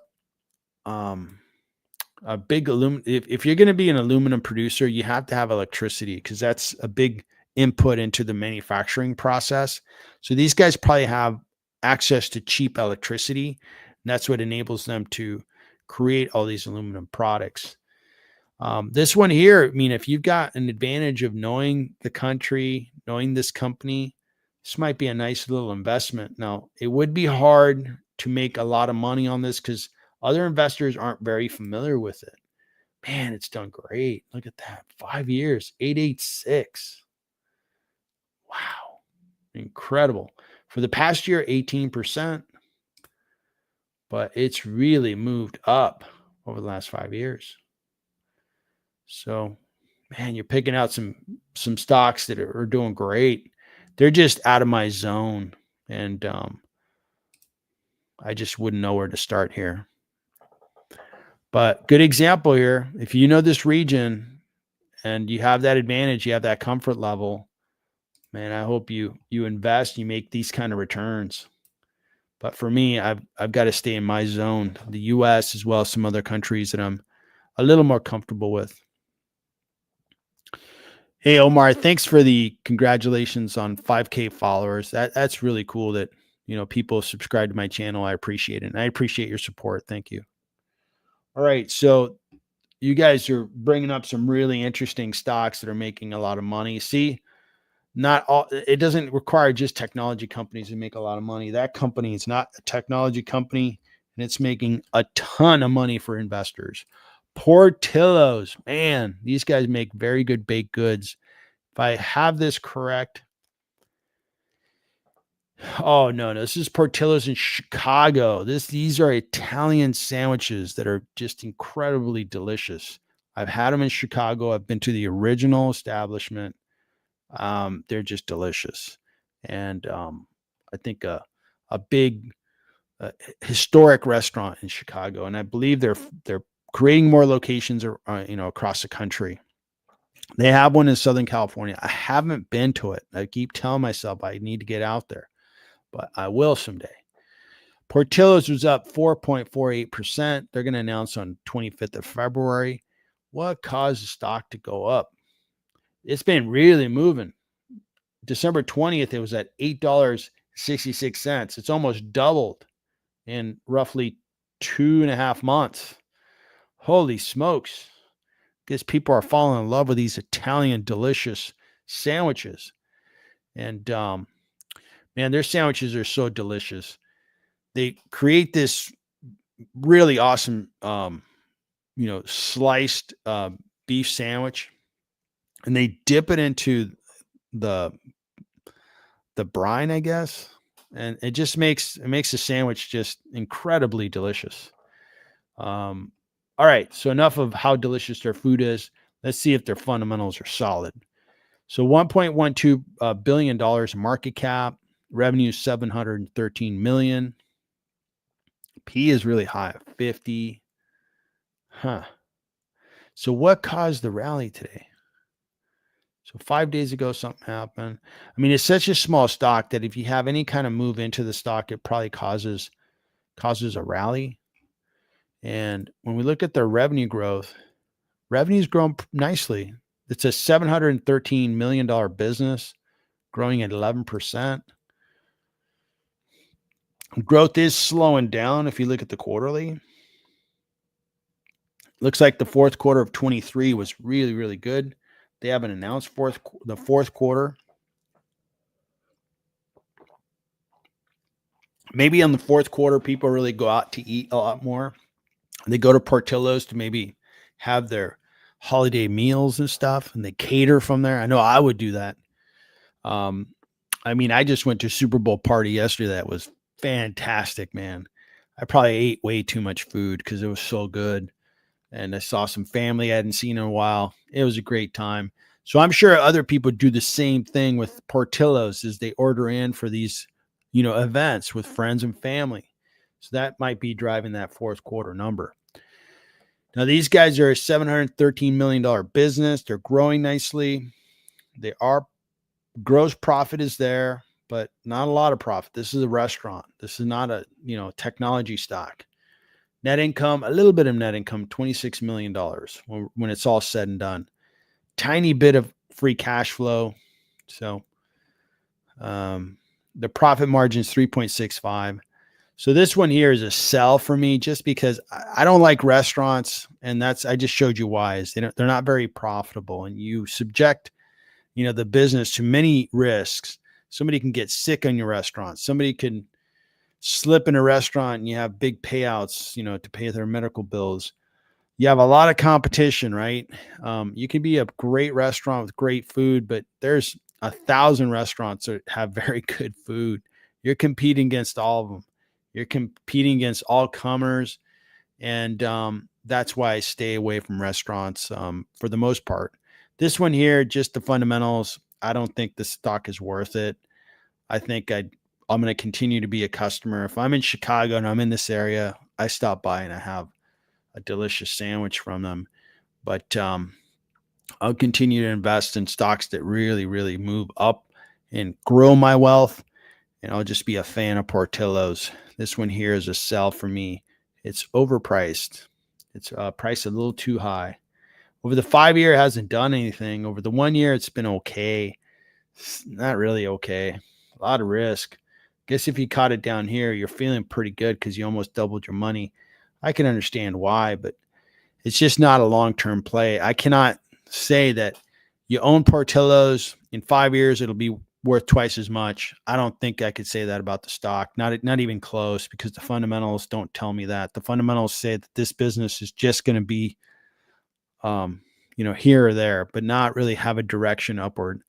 a big aluminum. If you're going to be an aluminum producer, you have to have electricity because that's a big input into the manufacturing process. So these guys probably have access to cheap electricity, and that's what enables them to create all these aluminum products. This one here, if you've got an advantage of knowing the country, knowing this company, this might be a nice little investment. Now, it would be hard to make a lot of money on this because other investors aren't very familiar with it. Man, it's done great. Look at that. 5 years, 886. Wow. Incredible. For the past year, 18%. But it's really moved up over the last 5 years. So, man, you're picking out some stocks that are doing great. They're just out of my zone. And I just wouldn't know where to start here. But good example here. If you know this region and you have that advantage, you have that comfort level, man, I hope you invest, you make these kind of returns. But for me, I've got to stay in my zone, the US as well as some other countries that I'm a little more comfortable with. Hey Omar, thanks for the congratulations on 5K followers. That's really cool that people subscribe to my channel. I appreciate it. And I appreciate your support. Thank you. All right, so you guys are bringing up some really interesting stocks that are making a lot of money. See, not all, it doesn't require just technology companies to make a lot of money. That company is not a technology company and it's making a ton of money for investors. Portillo's, man, these guys make very good baked goods. If I have this correct, oh no, this is Portillo's in Chicago. These are Italian sandwiches that are just incredibly delicious. I've had them in Chicago. I've been to the original establishment. They're just delicious, and I think a big historic restaurant in Chicago, and I believe they're creating more locations across the country. They have one in Southern California. I haven't been to it. I keep telling myself I need to get out there, but I will someday. Portillo's was up 4.48%. They're going to announce on 25th of February. What caused the stock to go up? It's been really moving. December 20th, it was at $8.66. It's almost doubled in roughly 2.5 months. Holy smokes. Because people are falling in love with these Italian delicious sandwiches. And man, their sandwiches are so delicious. They create this really awesome sliced beef sandwich, and they dip it into the brine, I guess, and it makes the sandwich just incredibly delicious. All right, so enough of how delicious their food is. Let's see if their fundamentals are solid. So $1.12 billion market cap, revenue 713 million. P is really high, 50. Huh. So what caused the rally today? So 5 days ago, something happened. I mean, it's such a small stock that if you have any kind of move into the stock, it probably causes a rally. And when we look at their revenue growth, revenue's grown nicely. It's a $713 million business, growing at 11%. Growth is slowing down if you look at the quarterly. Looks like the fourth quarter of 23 was really, really good. They haven't announced the fourth quarter. Maybe on the fourth quarter, people really go out to eat a lot more. They go to Portillo's to maybe have their holiday meals and stuff, and they cater from there. I know I would do that. I mean, I just went to a Super Bowl party yesterday. That was fantastic, man. I probably ate way too much food because it was so good. And I saw some family I hadn't seen in a while. It was a great time. So I'm sure other people do the same thing with Portillo's as they order in for these, events with friends and family. So that might be driving that fourth quarter number. Now, these guys are a $713 million business. They're growing nicely. Gross profit is there, but not a lot of profit. This is a restaurant. This is not a, technology stock. Net income, a little bit of net income, $26 million when it's all said and done. Tiny bit of free cash flow. So the profit margin is 3.65. So this one here is a sell for me just because I don't like restaurants. And I just showed you why. They're not very profitable, and you subject, the business to many risks. Somebody can get sick on your restaurant. Somebody can slip in a restaurant and you have big payouts, to pay their medical bills. You have a lot of competition, right? You can be a great restaurant with great food, but there's 1,000 restaurants that have very good food. You're competing against all of them. You're competing against all comers. And that's why I stay away from restaurants for the most part. This one here, just the fundamentals. I don't think the stock is worth it. I think I'm going to continue to be a customer. If I'm in Chicago and I'm in this area, I stop by and I have a delicious sandwich from them. But I'll continue to invest in stocks that really, really move up and grow my wealth. And I'll just be a fan of Portillo's. This one here is a sell for me. It's overpriced. It's priced a little too high. Over the 5 year, it hasn't done anything. Over the 1 year, it's been okay. It's not really okay. A lot of risk. Guess if you caught it down here, you're feeling pretty good because you almost doubled your money. I can understand why, but it's just not a long-term play. I cannot say that you own Portillo's in 5 years, it'll be worth twice as much. I don't think I could say that about the stock. Not even close, because the fundamentals don't tell me that. The fundamentals say that this business is just going to be, here or there, but not really have a direction upward.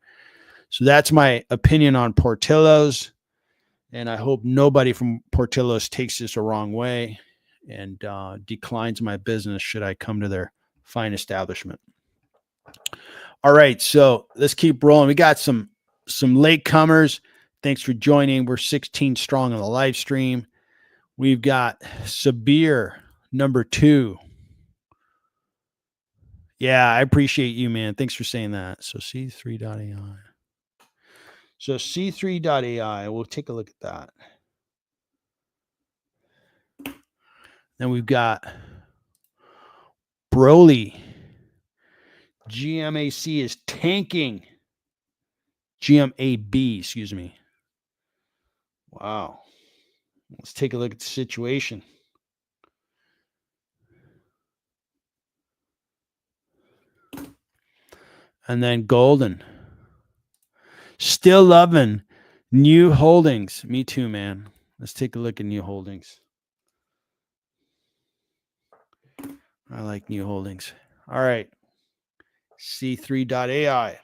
So that's my opinion on Portillo's. And I hope nobody from Portillo's takes this the wrong way and declines my business should I come to their fine establishment. All right, so let's keep rolling. We got some latecomers. Thanks for joining. We're 16 strong on the live stream. We've got Sabir, number 2. Yeah, I appreciate you, man. Thanks for saying that. So C3.ai. So C3.ai, we'll take a look at that. Then we've got Broly. GMAC is tanking. GMAB, excuse me. Wow. Let's take a look at the situation. And then Golden. Still loving New Holdings. Me too, man. Let's take a look at New Holdings. I like New Holdings. All right. C3.ai.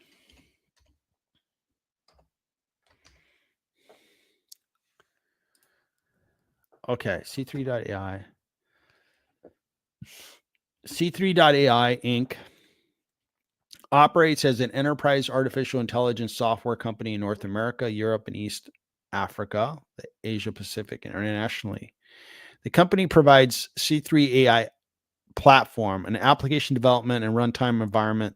Okay, C3.ai. C3.ai Inc. operates as an enterprise artificial intelligence software company in North America, Europe, and East Africa, the Asia Pacific, and internationally. The company provides C3 AI platform, an application development and runtime environment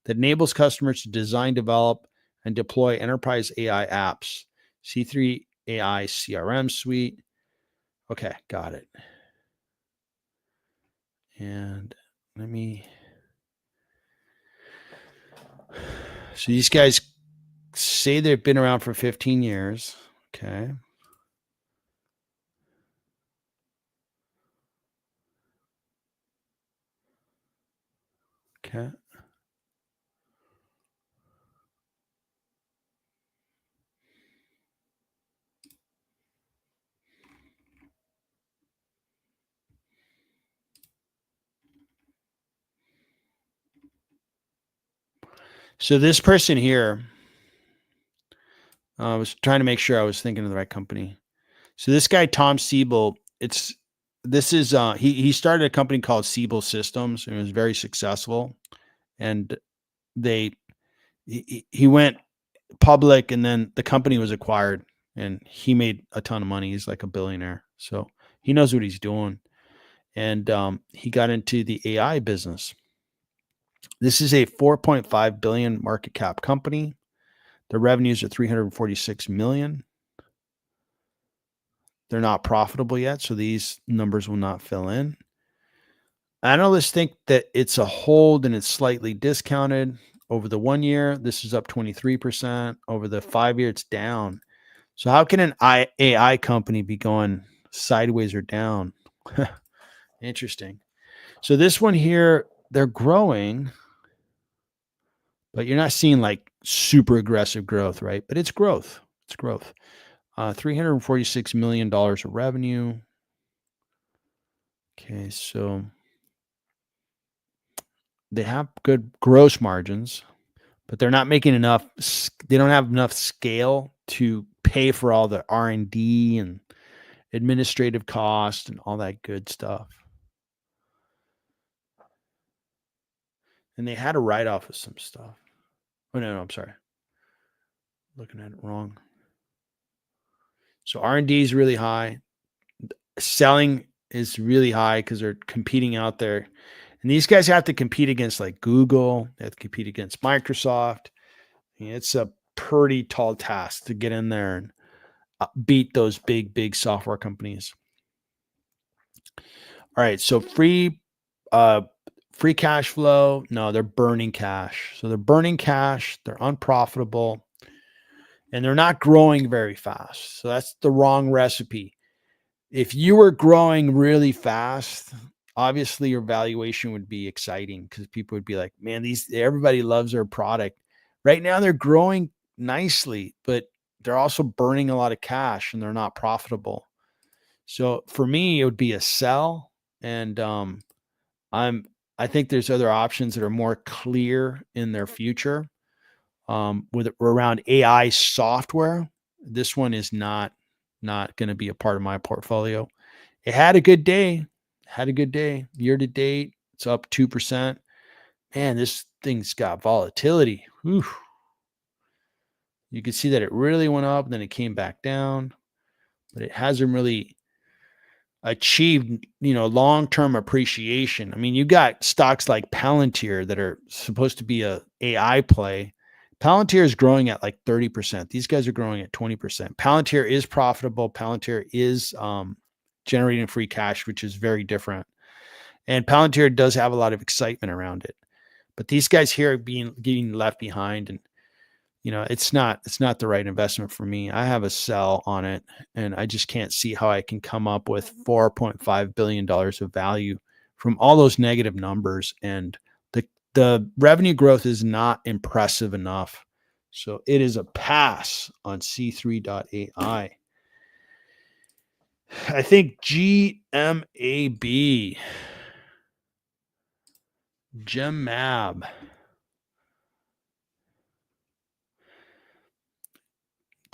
that enables customers to design, develop, and deploy enterprise AI apps. C3 AI CRM suite. Okay, got it. And let me. So these guys say they've been around for 15 years. Okay. Okay. So this person here, I was trying to make sure I was thinking of the right company. So this guy, Tom Siebel, he started a company called Siebel Systems, and it was very successful. And he went public, and then the company was acquired, and he made a ton of money. He's like a billionaire. So he knows what he's doing. And he got into the AI business. This is a 4.5 billion market cap company. The revenues are 346 million. They're not profitable yet, so these numbers will not fill in. Analysts think that it's a hold and it's slightly discounted. Over the 1 year, this is up 23%. Over the 5 year, it's down. So how can an AI company be going sideways or down? Interesting. So this one here, they're growing, but you're not seeing like super aggressive growth, right? But it's growth. It's growth. $346 million of revenue. Okay, so they have good gross margins, but they're not making enough. They don't have enough scale to pay for all the R&D and administrative costs and all that good stuff. And they had a write-off of some stuff. Oh, no, I'm sorry. Looking at it wrong. So R&D is really high. Selling is really high because they're competing out there. And these guys have to compete against like Google. They have to compete against Microsoft. It's a pretty tall task to get in there and beat those big software companies. All right, so free cash flow. No, they're burning cash. So they're burning cash. They're unprofitable, and they're not growing very fast. So that's the wrong recipe. If you were growing really fast, obviously your valuation would be exciting because people would be like, man, everybody loves their product. Right now they're growing nicely, but they're also burning a lot of cash and they're not profitable. So for me, it would be a sell. And I think there's other options that are more clear in their future. With around AI software, this one is not going to be a part of my portfolio. It had a good day. Year to date, it's up 2%. Man, this thing's got volatility. Whew. You can see that it really went up, and then it came back down, but it hasn't really achieved, long-term appreciation. I mean, you got stocks like Palantir that are supposed to be a AI play. Palantir is growing at like 30%. These guys are growing at 20%. Palantir is profitable. Palantir is generating free cash, which is very different. And Palantir does have a lot of excitement around it. But these guys here are getting left behind, and it's not the right investment for me. I have a sell on it, and I just can't see how I can come up with $4.5 billion of value from all those negative numbers. And the revenue growth is not impressive enough. So it is a pass on C3.ai. I think GMAB, GEMAB.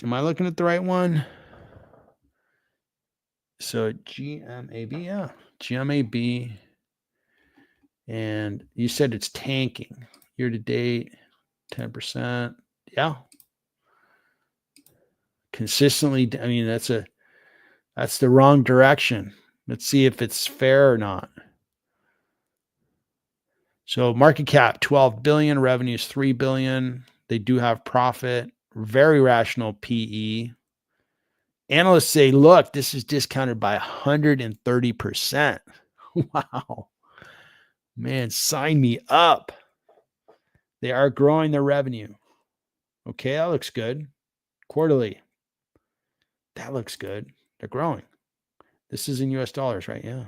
Am I looking at the right one? So GMAB, yeah, GMAB. And you said it's tanking year to date, 10%. Yeah. Consistently. I mean, that's the wrong direction. Let's see if it's fair or not. So market cap, 12 billion, revenues, 3 billion. They do have profit, very rational PE. Analysts say, look, this is discounted by 130%. Wow. Man, sign me up. They are growing their revenue. Okay, that looks good. Quarterly. That looks good. They're growing. This is in US dollars, right? Yeah.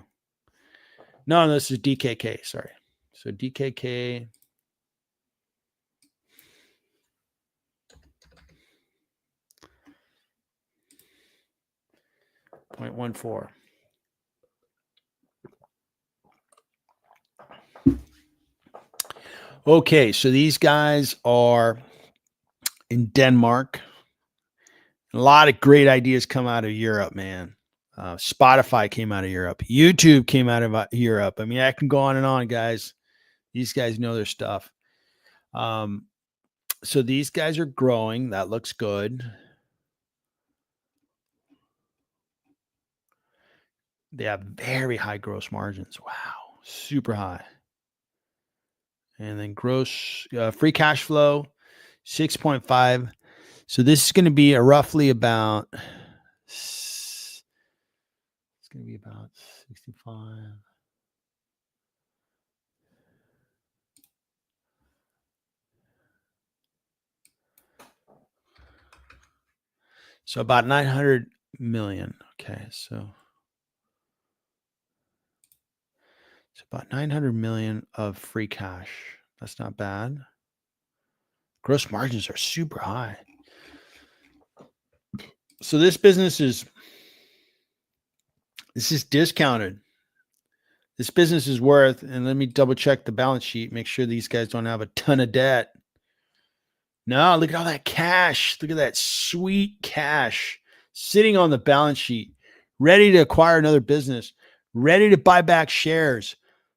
No, this is DKK. Sorry. So DKK. .14. Okay, so these guys are in Denmark. A lot of great ideas come out of Europe, man. Spotify came out of Europe. YouTube came out of Europe. I mean, I can go on and on, guys. These guys know their stuff. So these guys are growing. That looks good. They have very high gross margins. Wow, super high. And then gross free cash flow, 6.5. So this is going to be roughly about, it's going to be about 65. So about 900 million. Okay. So it's about 900 million of free cash. That's not bad. Gross margins are super high. So this is discounted. This business is worth, and let me double check the balance sheet, make sure these guys don't have a ton of debt. No, look at all that cash. Look at that sweet cash sitting on the balance sheet, ready to acquire another business, ready to buy back shares,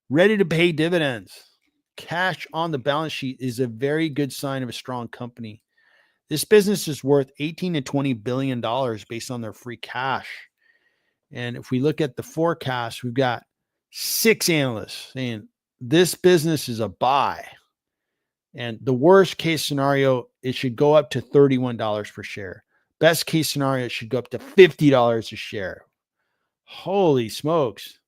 ready to pay dividends. Cash on the balance sheet is a very good sign of a strong company. This business is worth $18 to $20 billion based on their free cash. And if we look at the forecast, we've got 6 analysts saying this business is a buy. And the worst case scenario it should go up to $31 per share. Best case scenario, it should go up to $50 a share. Holy smokes.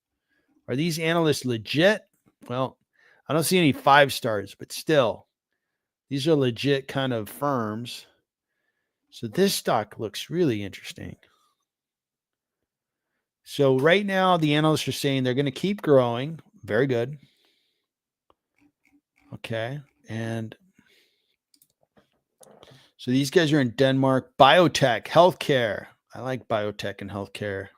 Are these analysts legit? Well, I don't see any 5 stars, but still, these are legit kind of firms. So this stock looks really interesting. So right now, the analysts are saying they're going to keep growing. Very good. Okay. And so these guys are in Denmark. Biotech, healthcare. I like biotech and healthcare.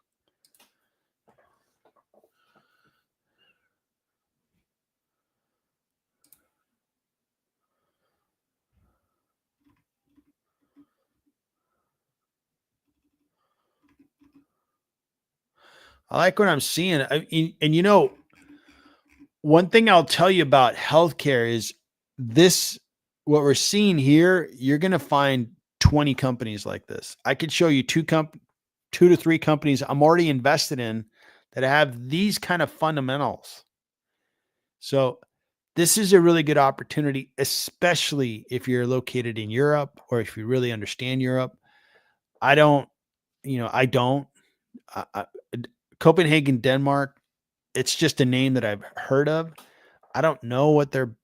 I like what I'm seeing. And one thing I'll tell you about healthcare is this, what we're seeing here, you're going to find 20 companies like this. I could show you 2 to 3 companies I'm already invested in that have these kind of fundamentals. So this is a really good opportunity, especially if you're located in Europe or if you really understand Europe. I don't. I, Copenhagen, Denmark, it's just a name that I've heard of. I don't know what their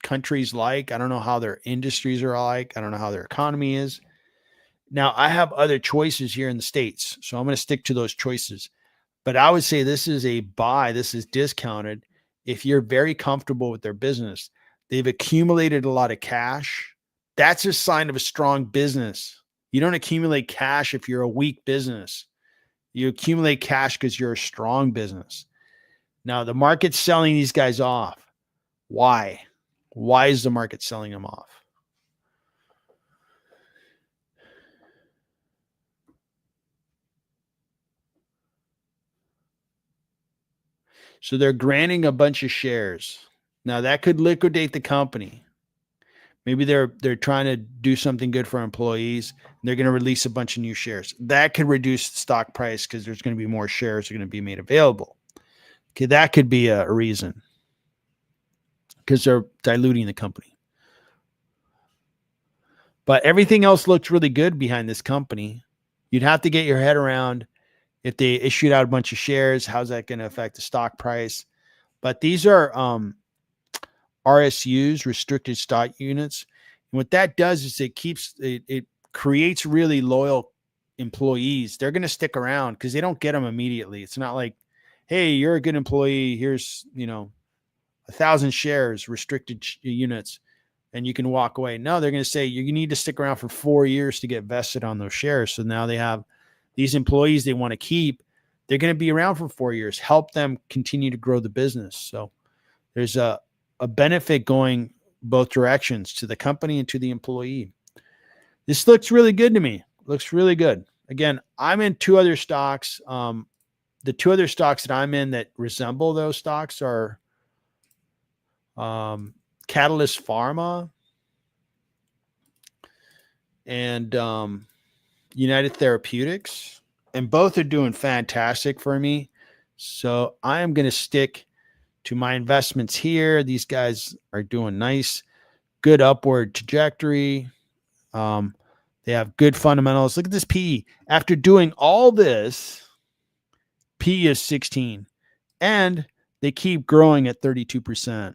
country's like. I don't know how their industries are like. I don't know how their economy is. Now, I have other choices here in the States, so I'm going to stick to those choices. But I would say this is a buy. This is discounted if you're very comfortable with their business. They've accumulated a lot of cash. That's a sign of a strong business. You don't accumulate cash if you're a weak business. You accumulate cash because you're a strong business. Now, the market's selling these guys off. Why? Why is the market selling them off? So they're granting a bunch of shares. Now, that could liquidate the company. Maybe they're trying to do something good for employees. And they're going to release a bunch of new shares. That could reduce the stock price because there's going to be more shares that are going to be made available. Okay, that could be a reason because they're diluting the company. But everything else looks really good behind this company. You'd have to get your head around if they issued out a bunch of shares, how's that going to affect the stock price? But these are RSUs, restricted stock units. And what that does is it creates really loyal employees. They're going to stick around because they don't get them immediately. It's not like, hey, you're a good employee. Here's, 1,000 shares, restricted units, and you can walk away. No, they're going to say you need to stick around for 4 years to get vested on those shares. So now they have these employees they want to keep. They're going to be around for 4 years, help them continue to grow the business. So there's a benefit going both directions, to the company and to the employee. This looks really good to me. Looks really good. Again, I'm in 2 other stocks. The 2 other stocks that I'm in that resemble those stocks are Catalyst Pharma and United Therapeutics, and both are doing fantastic for me. So I am going to stick to my investments here. These guys are doing nice, good upward trajectory. They have good fundamentals. Look at this PE. After doing all this, PE is 16, and they keep growing at 32%.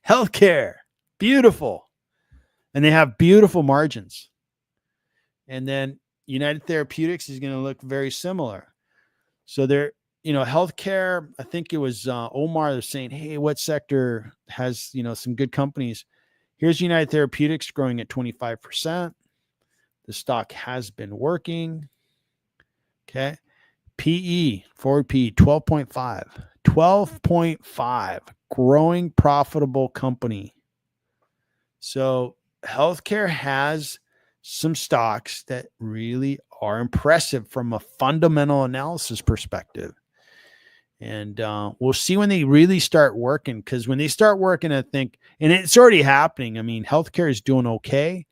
Healthcare, beautiful. And they have beautiful margins. And then United Therapeutics is going to look very similar. So they're, healthcare, I think it was Omar, they're saying, hey, what sector has, some good companies? Here's United Therapeutics growing at 25%. The stock has been working. Okay. PE, forward PE, 12.5. 12.5. Growing profitable company. So healthcare has some stocks that really are impressive from a fundamental analysis perspective. And we'll see when they really start working, because when they start working, I think, and it's already happening. I mean, healthcare is doing okay.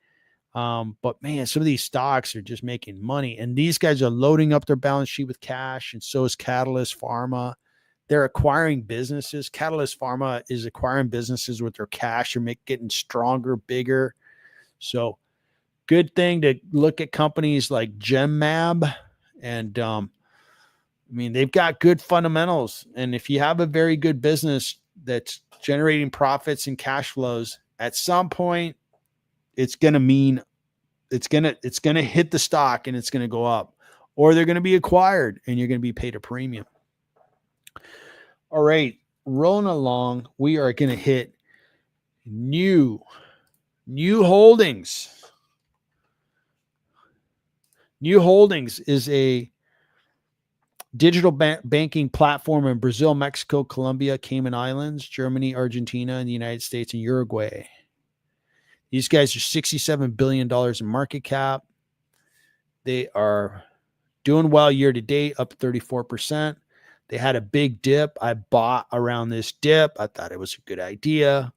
But man, some of these stocks are just making money, and these guys are loading up their balance sheet with cash. And so is Catalyst Pharma. They're acquiring businesses. Catalyst Pharma is acquiring businesses with their cash. They're getting stronger, bigger. So good thing to look at companies like GemMab. And I mean, they've got good fundamentals. And if you have a very good business that's generating profits and cash flows, at some point, it's going to mean it's going to hit the stock and it's going to go up, or they're going to be acquired and you're going to be paid a premium. All right, rolling along, we are going to hit new holdings. New Holdings is a digital banking platform in Brazil, Mexico, Colombia, Cayman Islands, Germany, Argentina, and the United States and Uruguay. These guys are $67 billion in market cap. They are doing well year to date, up 34%. They had a big dip. I bought around this dip. I thought it was a good idea.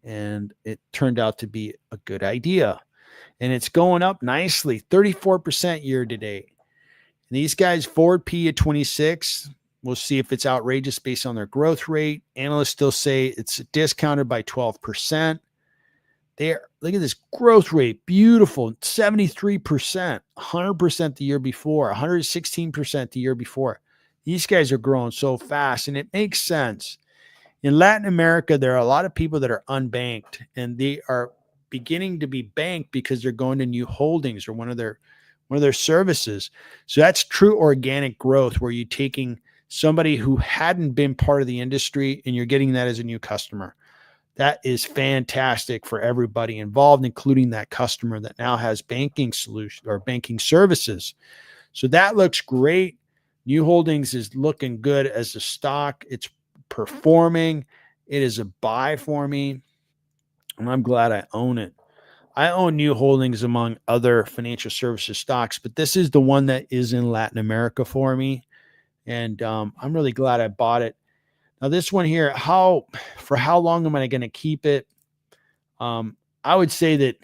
And it turned out to be a good idea. And it's going up nicely, 34% year to date. And these guys, forward P at 26. We'll see if it's outrageous based on their growth rate. Analysts still say it's discounted by 12%. Look at this growth rate. Beautiful. 73%, 100% the year before, 116% the year before. These guys are growing so fast, and it makes sense. In Latin America, there are a lot of people that are unbanked, and they are beginning to be banked because they're going to New Holdings or one of their services. So that's true organic growth, where you're taking somebody who hadn't been part of the industry and you're getting that as a new customer. That is fantastic for everybody involved, including that customer that now has banking solution or banking services. So that looks great. New Holdings is looking good as a stock. It's performing. It is a buy for me, and I'm glad I own it. I own New Holdings among other financial services stocks, but this is the one that is in Latin America for me, and I'm really glad I bought it. Now, this one here, for how long am I going to keep it? I would say that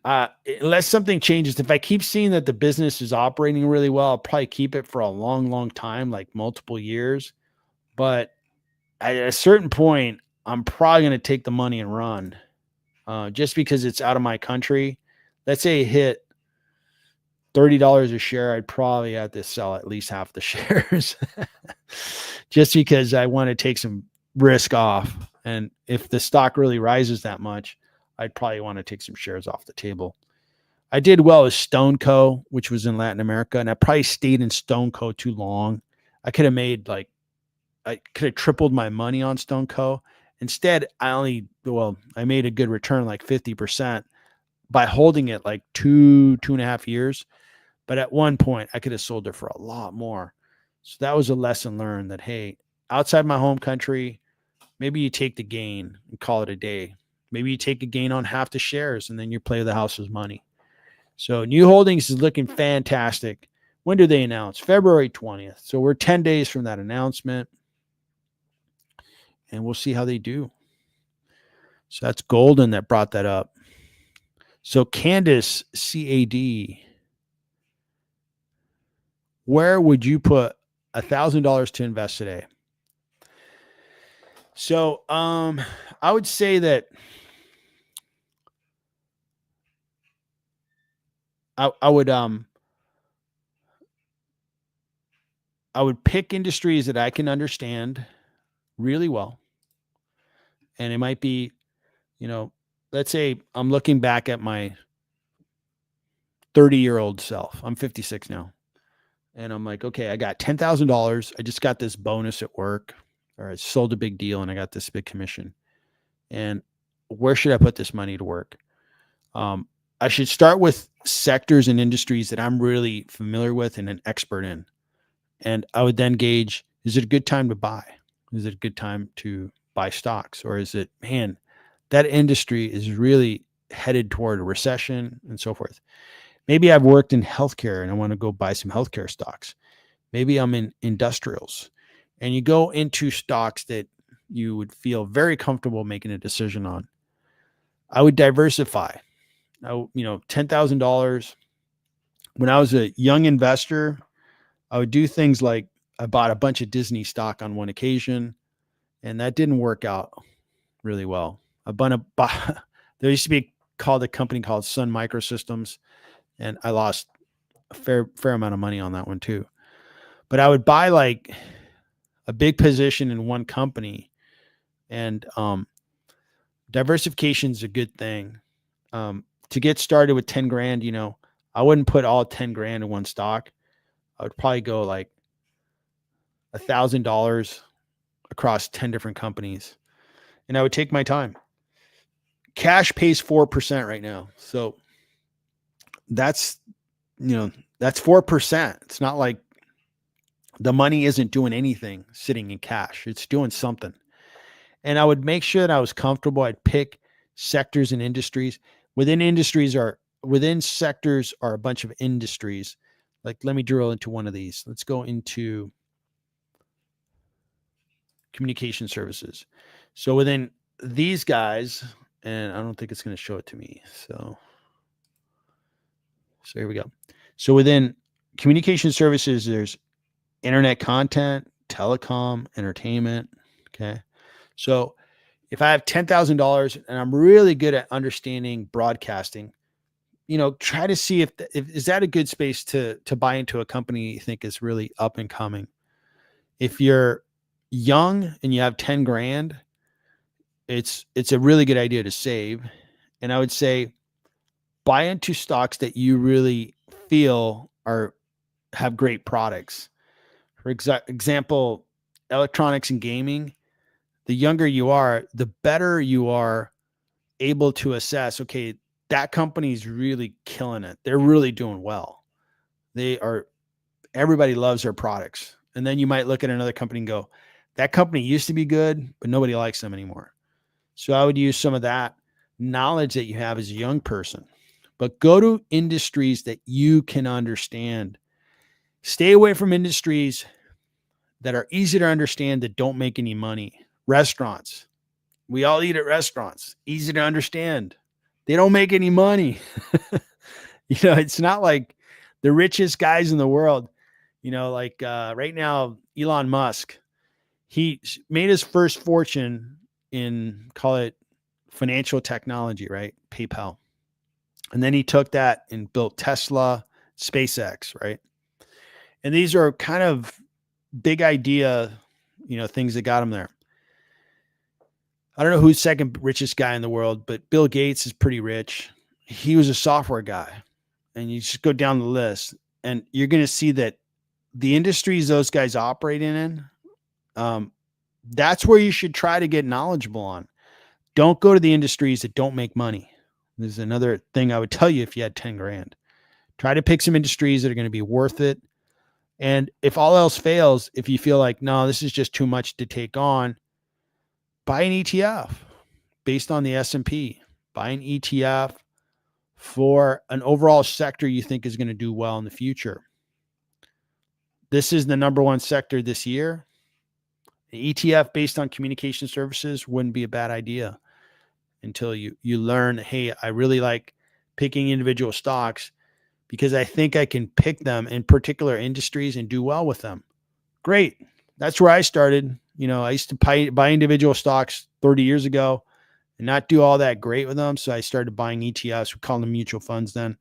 unless something changes, if I keep seeing that the business is operating really well, I'll probably keep it for a long, long time, like multiple years. But at a certain point, I'm probably going to take the money and run, just because it's out of my country. Let's say it hit $30 a share, I'd probably have to sell at least half the shares just because I want to take some risk off. And if the stock really rises that much, I'd probably want to take some shares off the table. I did well as StoneCo, which was in Latin America, and I probably stayed in StoneCo too long. I could have tripled my money on StoneCo. Instead, I made a good return, like 50%, by holding it like 2.5 years. But at one point, I could have sold it for a lot more. So that was a lesson learned that, hey, outside my home country, maybe you take the gain and call it a day. Maybe you take a gain on half the shares and then you play the house's money. So New Holdings is looking fantastic. When do they announce? February 20th. So we're 10 days from that announcement. And we'll see how they do. So that's Golden that brought that up. So Candace, CAD. Where would you put $1,000 to invest today? So I would say that I would pick industries that I can understand really well. And it might be, let's say I'm looking back at my 30-year-old self. I'm 56 now. And I'm like, okay, I got $10,000. I just got this bonus at work, or I sold a big deal and I got this big commission. And where should I put this money to work? I should start with sectors and industries that I'm really familiar with and an expert in. And I would then gauge, is it a good time to buy? Is it a good time to buy stocks? Or is it, man, that industry is really headed toward a recession and so forth. Maybe I've worked in healthcare and I want to go buy some healthcare stocks. Maybe I'm in industrials, and you go into stocks that you would feel very comfortable making a decision on. I would diversify. $10,000. When I was a young investor, I would do things like I bought a bunch of Disney stock on one occasion, and that didn't work out really well. a bunch of, there used to be called a company called Sun Microsystems, and I lost a fair amount of money on that one too. But I would buy like a big position in one company, and diversification is a good thing. To get started with 10 grand, I wouldn't put all 10 grand in one stock. I would probably go like $1,000 across 10 different companies, and I would take my time. Cash pays 4% right now. So that's 4%. It's not like the money isn't doing anything sitting in cash. It's doing something. And I would make sure that I was comfortable. I'd pick sectors and industries. Within sectors are a bunch of industries. Like, let me drill into one of these. Let's go into communication services. So within these guys, and I don't think it's going to show it to me. So here we go. So within communication services, there's internet content, telecom, entertainment. Okay. So if I have $10,000 and I'm really good at understanding broadcasting, try to see if is that a good space to buy into a company you think is really up and coming. If you're young and you have 10 grand, it's a really good idea to save. And I would say buy into stocks that you really feel have great products. For example, electronics and gaming. The younger you are, the better you are able to assess, okay, that company's really killing it. They're really doing well. Everybody loves their products. And then you might look at another company and go, that company used to be good, but nobody likes them anymore. So I would use some of that knowledge that you have as a young person, but go to industries that you can understand. Stay away from industries that are easy to understand that don't make any money. Restaurants. We all eat at restaurants. Easy to understand. They don't make any money. It's not like the richest guys in the world, right now, Elon Musk, he made his first fortune in, call it financial technology, right? PayPal. And then he took that and built Tesla, SpaceX, right? And these are kind of big idea, things that got him there. I don't know who's second richest guy in the world, but Bill Gates is pretty rich. He was a software guy. And you just go down the list and you're going to see that the industries those guys operate in, that's where you should try to get knowledgeable on. Don't go to the industries that don't make money. This is another thing I would tell you if you had 10 grand. Try to pick some industries that are going to be worth it. And if all else fails, if you feel like, no, this is just too much to take on, buy an ETF based on the S&P. Buy an ETF for an overall sector you think is going to do well in the future. This is the number one sector this year. The ETF based on communication services wouldn't be a bad idea until you learn, hey, I really like picking individual stocks because I think I can pick them in particular industries and do well with them. Great. That's where I started. I used to buy individual stocks 30 years ago and not do all that great with them. So I started buying ETFs. We call them mutual funds then.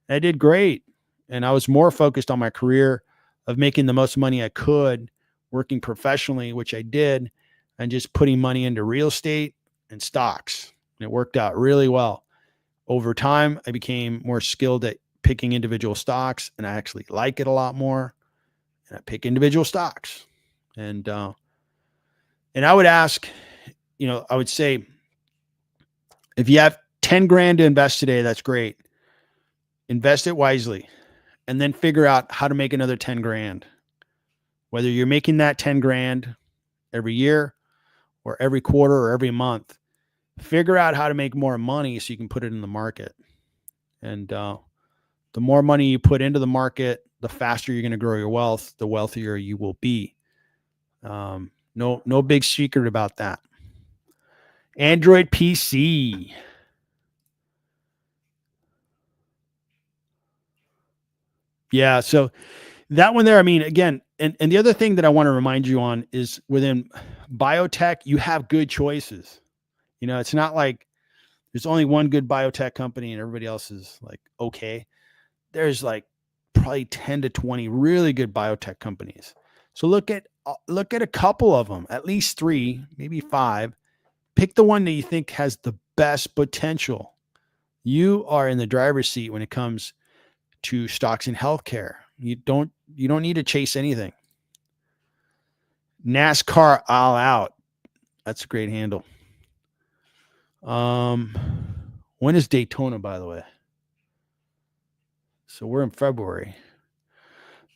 And I did great. And I was more focused on my career of making the most money I could, working professionally, which I did, and just putting money into real estate and stocks. And it worked out really well. Over time, I became more skilled at picking individual stocks, and I actually like it a lot more. And I pick individual stocks. And I would ask, I would say, if you have 10 grand to invest today, that's great. Invest it wisely and then figure out how to make another 10 grand. Whether you're making that 10 grand every year or every quarter or every month, figure out how to make more money so you can put it in the market. And the more money you put into the market, the faster you're going to grow your wealth, the wealthier you will be. No big secret about that. Android PC. Yeah. So that one there, I mean, again, and the other thing that I want to remind you on is within biotech, you have good choices. It's not like there's only one good biotech company and everybody else is like, okay. There's like probably 10 to 20 really good biotech companies. So look at a couple of them, at least 3, maybe 5. Pick the one that you think has the best potential. You are in the driver's seat when it comes to stocks in healthcare. You don't need to chase anything. NASCAR all out. That's a great handle. When is Daytona, by the way? So we're in February.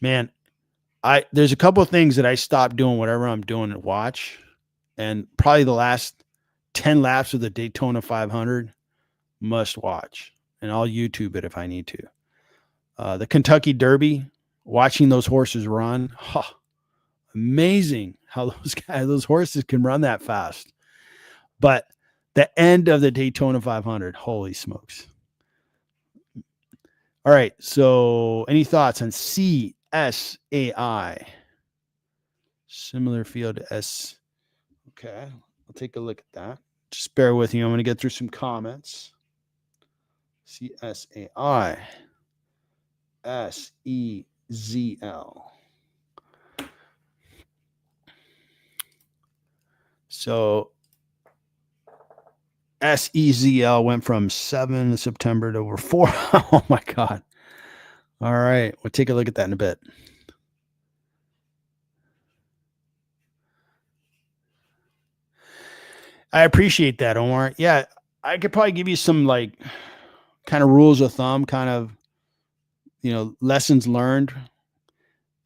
Man, there's a couple of things that I stopped doing whatever I'm doing and watch. And probably the last 10 laps of the Daytona 500 must watch. And I'll YouTube it if I need to. The Kentucky Derby, watching those horses run. Amazing how those horses can run that fast. But the end of the Daytona 500, holy smokes. All right. So any thoughts on CSAI? Similar field to S. Okay. I'll take a look at that. Just bear with me. I'm going to get through some comments. CSAI. SEZL. So SEZL went from 7 September to over 4. Oh my God. All right. We'll take a look at that in a bit. I appreciate that, Omar. Yeah, I could probably give you some like kind of rules of thumb, kind of, lessons learned.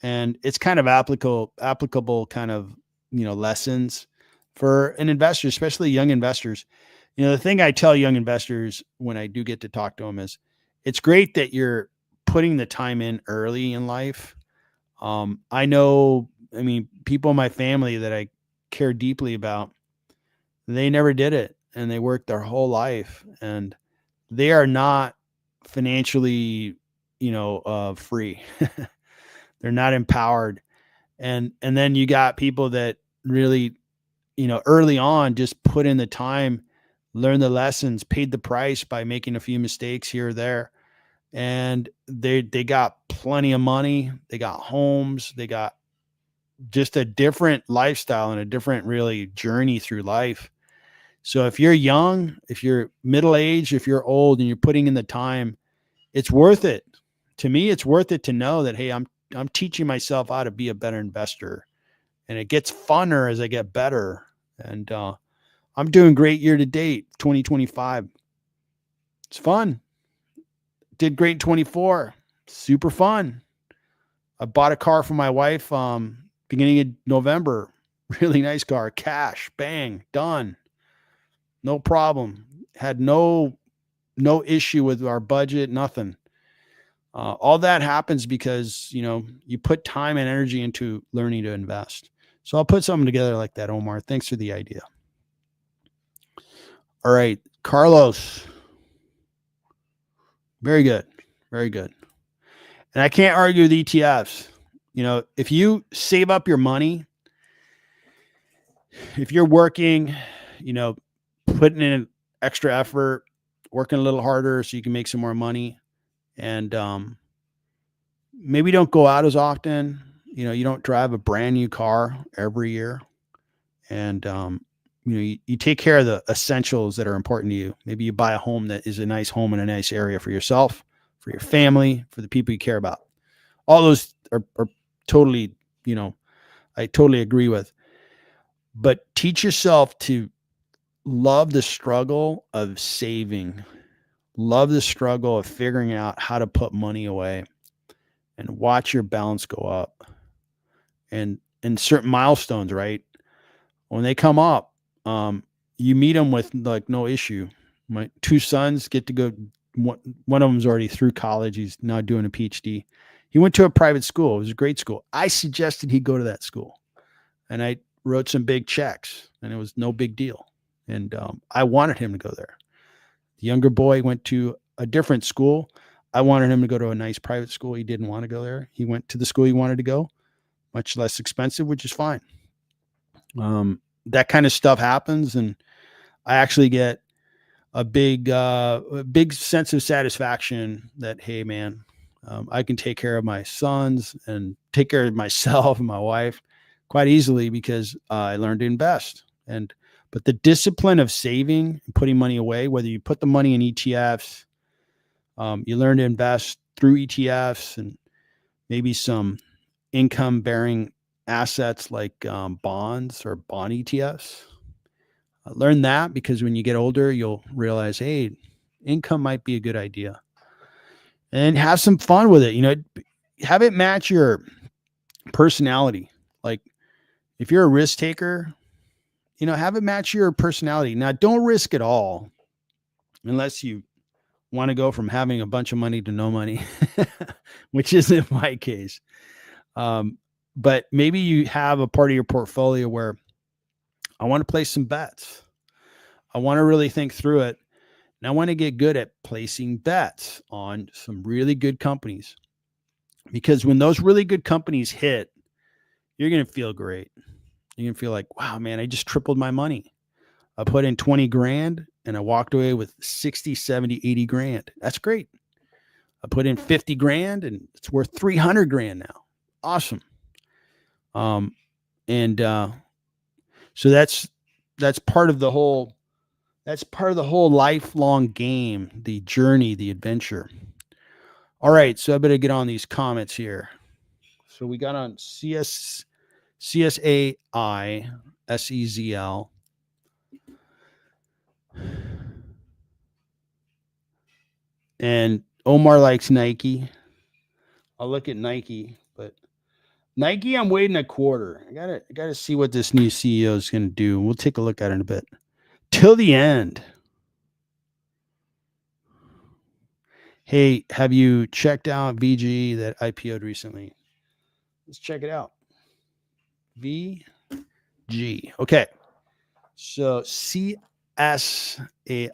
And it's kind of applicable kind of, lessons for an investor, especially young investors. The thing I tell young investors when I do get to talk to them is it's great that you're putting the time in early in life. I know, people in my family that I care deeply about, they never did it and they worked their whole life and they are not financially, free. They're not empowered. And then you got people that really, early on just put in the time, learned the lessons, paid the price by making a few mistakes here or there. And they got plenty of money. They got homes. They got just a different lifestyle and a different really journey through life. So if you're young, if you're middle-aged, if you're old and you're putting in the time, it's worth it. To me, it's worth it to know that, hey, I'm teaching myself how to be a better investor. And it gets funner as I get better. And I'm doing great year to date, 2025. It's fun. Did great in 24. Super fun. I bought a car for my wife beginning of November. Really nice car. Cash. Bang. Done. No problem. Had no issue with our budget. Nothing. All that happens because, you put time and energy into learning to invest. So I'll put something together like that, Omar. Thanks for the idea. All right. Carlos. Very good. Very good. And I can't argue with ETFs. If you save up your money, if you're working, putting in extra effort, working a little harder so you can make some more money, and maybe don't go out as often. You don't drive a brand new car every year, and you take care of the essentials that are important to you. Maybe you buy a home that is a nice home in a nice area for yourself, for your family, for the people you care about. All those are totally, I totally agree with. But teach yourself to love the struggle of saving, love the struggle of figuring out how to put money away, and watch your balance go up. And certain milestones, right? When they come up, you meet them with like no issue. My 2 sons get to go. One of them's already through college. He's now doing a PhD. He went to a private school. It was a great school. I suggested he go to that school, and I wrote some big checks, and it was no big deal. And I wanted him to go there. The younger boy went to a different school. I wanted him to go to a nice private school. He didn't want to go there. He went to the school he wanted to go, much less expensive, which is fine. That kind of stuff happens. And I actually get a big sense of satisfaction that, hey, man, I can take care of my sons and take care of myself and my wife quite easily because I learned to invest. But the discipline of saving and putting money away, whether you put the money in ETFs, you learn to invest through ETFs and maybe some income bearing assets like bonds or bond ETFs. Learn that because when you get older, you'll realize, hey, income might be a good idea, and have some fun with it. Have it match your personality. Like if you're a risk taker, have it match your personality. Now, don't risk it all unless you want to go from having a bunch of money to no money, which isn't my case. But maybe you have a part of your portfolio where I want to place some bets. I want to really think through it. And I want to get good at placing bets on some really good companies. Because when those really good companies hit, you're going to feel great. You're going to feel like, wow, man, I just tripled my money. I put in 20 grand and I walked away with 60, 70, 80 grand. That's great. I put in 50 grand and it's worth 300 grand now. Awesome. And so that's part of the whole lifelong game, the journey, the adventure. All right, so I better get on these comments here. So we got on CSAI SEZL. And Omar likes Nike. I'll look at Nike, but Nike, I'm waiting a quarter. I gotta see what this new CEO is gonna do. We'll take a look at it in a bit. Till the end. Hey, have you checked out VG that IPO'd recently? Let's check it out. VG. Okay. So CSAI.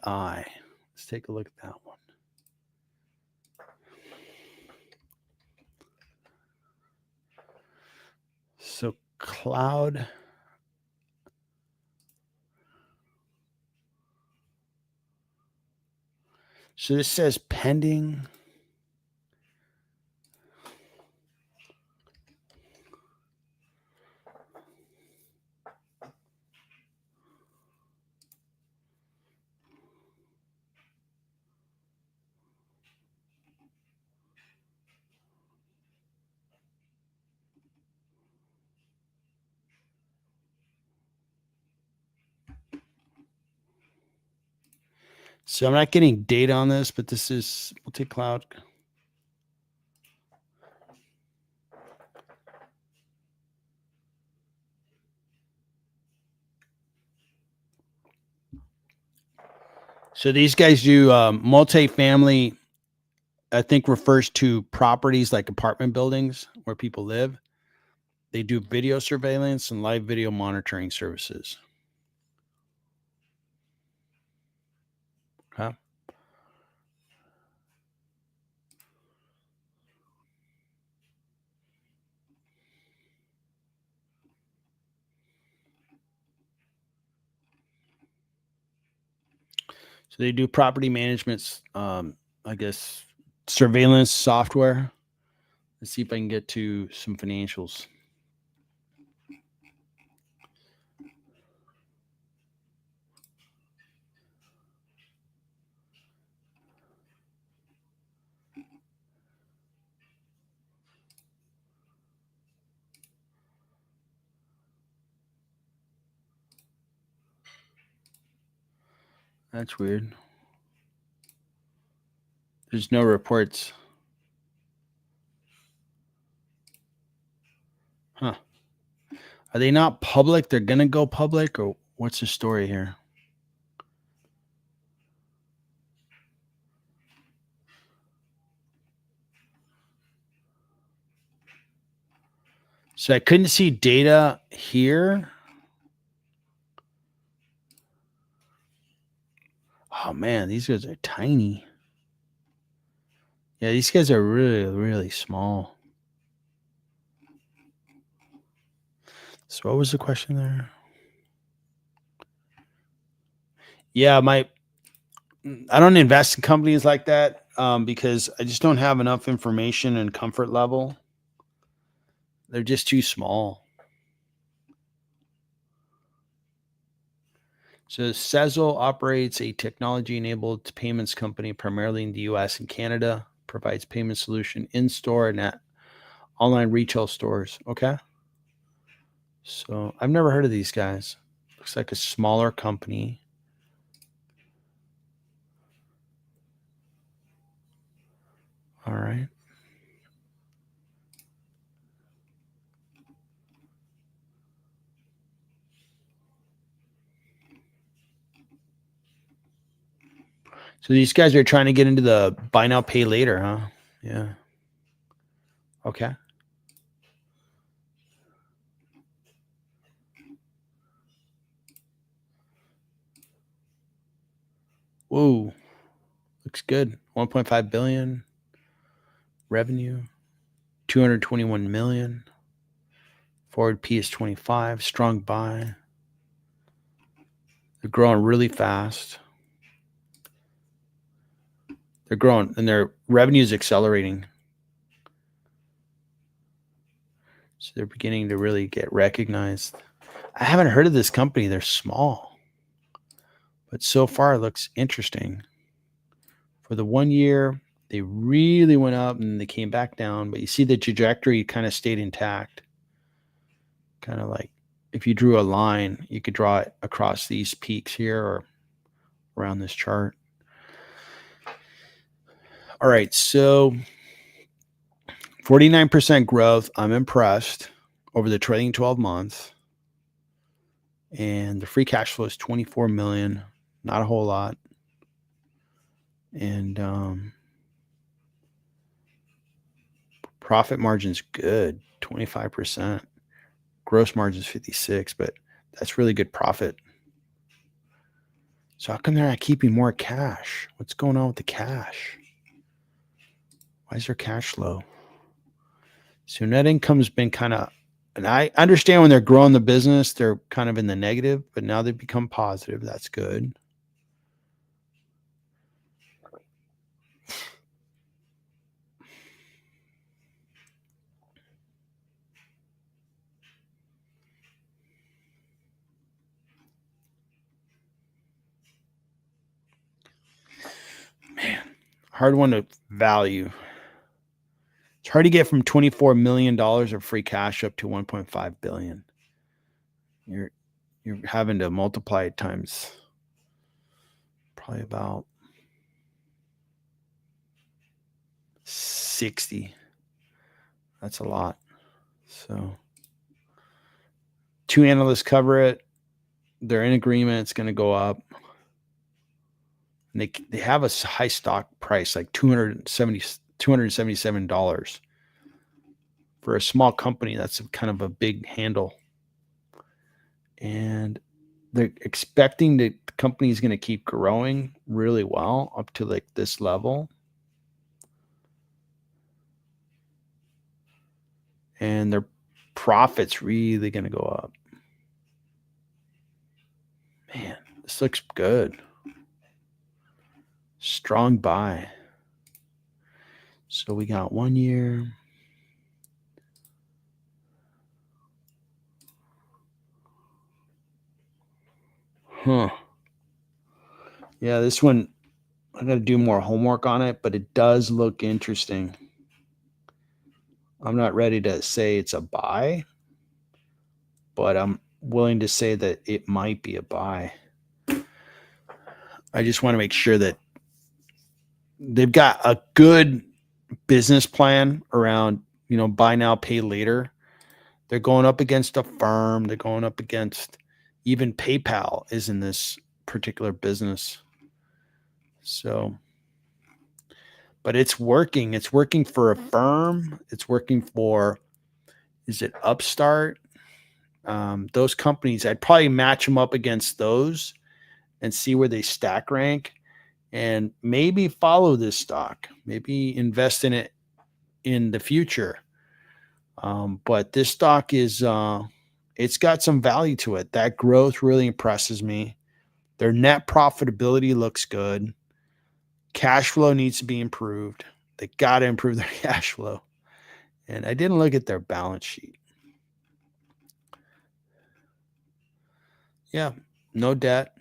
Let's take a look at that one. So cloud. So this says pending. So I'm not getting data on this, but this is multi-cloud. So these guys do multifamily, I think refers to properties like apartment buildings where people live. They do video surveillance and live video monitoring services. Okay. So they do property management, I guess, surveillance software. Let's see if I can get to some financials. That's weird. There's no reports. Huh. Are they not public? They're going to go public, or what's the story here? So I couldn't see data here. Oh man, these guys are tiny. Yeah, these guys are really, really small. So what was the question there? Yeah, I don't invest in companies like that because I just don't have enough information and comfort level. They're just too small. So Sezzle operates a technology-enabled payments company primarily in the U.S. and Canada. Provides payment solution in store and at online retail stores. Okay, so I've never heard of these guys. Looks like a smaller company. All right. So these guys are trying to get into the buy now, pay later, huh? Yeah. Okay. Whoa. Looks good. 1.5 billion revenue, 221 million. Forward P is 25. Strong buy. They're growing really fast. They're growing and their revenue is accelerating. So they're beginning to really get recognized. I haven't heard of this company. They're small, but so far it looks interesting. For the 1 year, they really went up and they came back down, but you see the trajectory kind of stayed intact. Kind of like if you drew a line, you could draw it across these peaks here or around this chart. All right, so 49% growth. I'm impressed over the trailing 12 months. And the free cash flow is 24 million, not a whole lot. And profit margin's good, 25%. Gross margin's 56, but that's really good profit. So how come they're not keeping more cash? What's going on with the cash? Why is their cash low? So net income's been kind of, and I understand when they're growing the business, they're kind of in the negative, but now they've become positive. That's good. Man, hard one to value. It's hard to get from $24 million of free cash up to 1.5 billion. You're having to multiply it times probably about 60. That's a lot. So two analysts cover it. They're in agreement. It's going to go up. And they have a high stock price, like $277. For a small company, that's kind of a big handle. And they're expecting the company is going to keep growing really well up to like this level. And their profit's really going to go up. Man, this looks good. Strong buy. So we got 1 year. Huh. Yeah, this one, I got to do more homework on it, but it does look interesting. I'm not ready to say it's a buy, but I'm willing to say that it might be a buy. I just want to make sure that they've got a good business plan around, buy now, pay later. They're going up against a firm. They're going up against even PayPal is in this particular business. So, but it's working. It's working for a firm. It's working for, is it Upstart? Those companies, I'd probably match them up against those and see where they stack rank and maybe follow this stock, maybe invest in it in the future. But this stock is, it's got some value to it. That growth really impresses me. Their net profitability looks good. Cash flow needs to be improved. They got to improve their cash flow. And I didn't look at their balance sheet. Yeah, no debt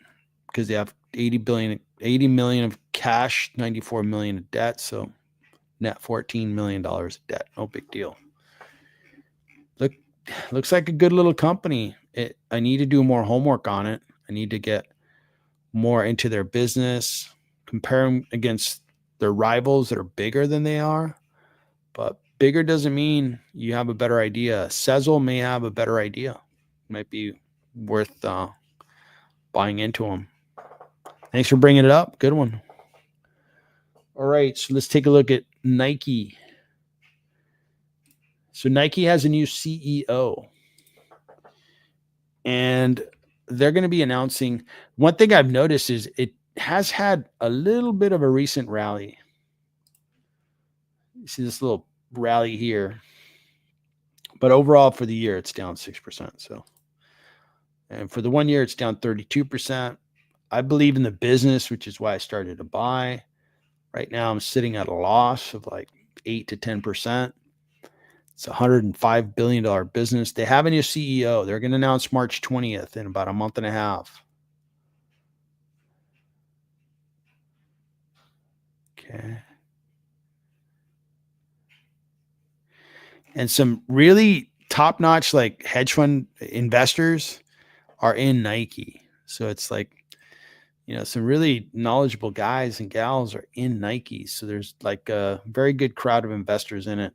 because they have 80 million of cash, 94 million of debt. So net $14 million of debt. No big deal. Looks like a good little company. I need to do more homework on it. I need to get more into their business, compare them against their rivals that are bigger than they are. But bigger doesn't mean you have a better idea. Sezzle may have a better idea. Might be worth buying into them. Thanks for bringing it up. Good one. All right, so let's take a look at Nike. So Nike has a new CEO. And they're going to be announcing. One thing I've noticed is it has had a little bit of a recent rally. You see this little rally here. But overall for the year, it's down 6%. So, and for the 1 year, it's down 32%. I believe in the business, which is why I started to buy. Right now, I'm sitting at a loss of like 8 to 10%. It's a $105 billion business. They have a new CEO. They're going to announce March 20th in about a month and a half. Okay. And some really top-notch like hedge fund investors are in Nike. So it's like, some really knowledgeable guys and gals are in Nike. So there's like a very good crowd of investors in it.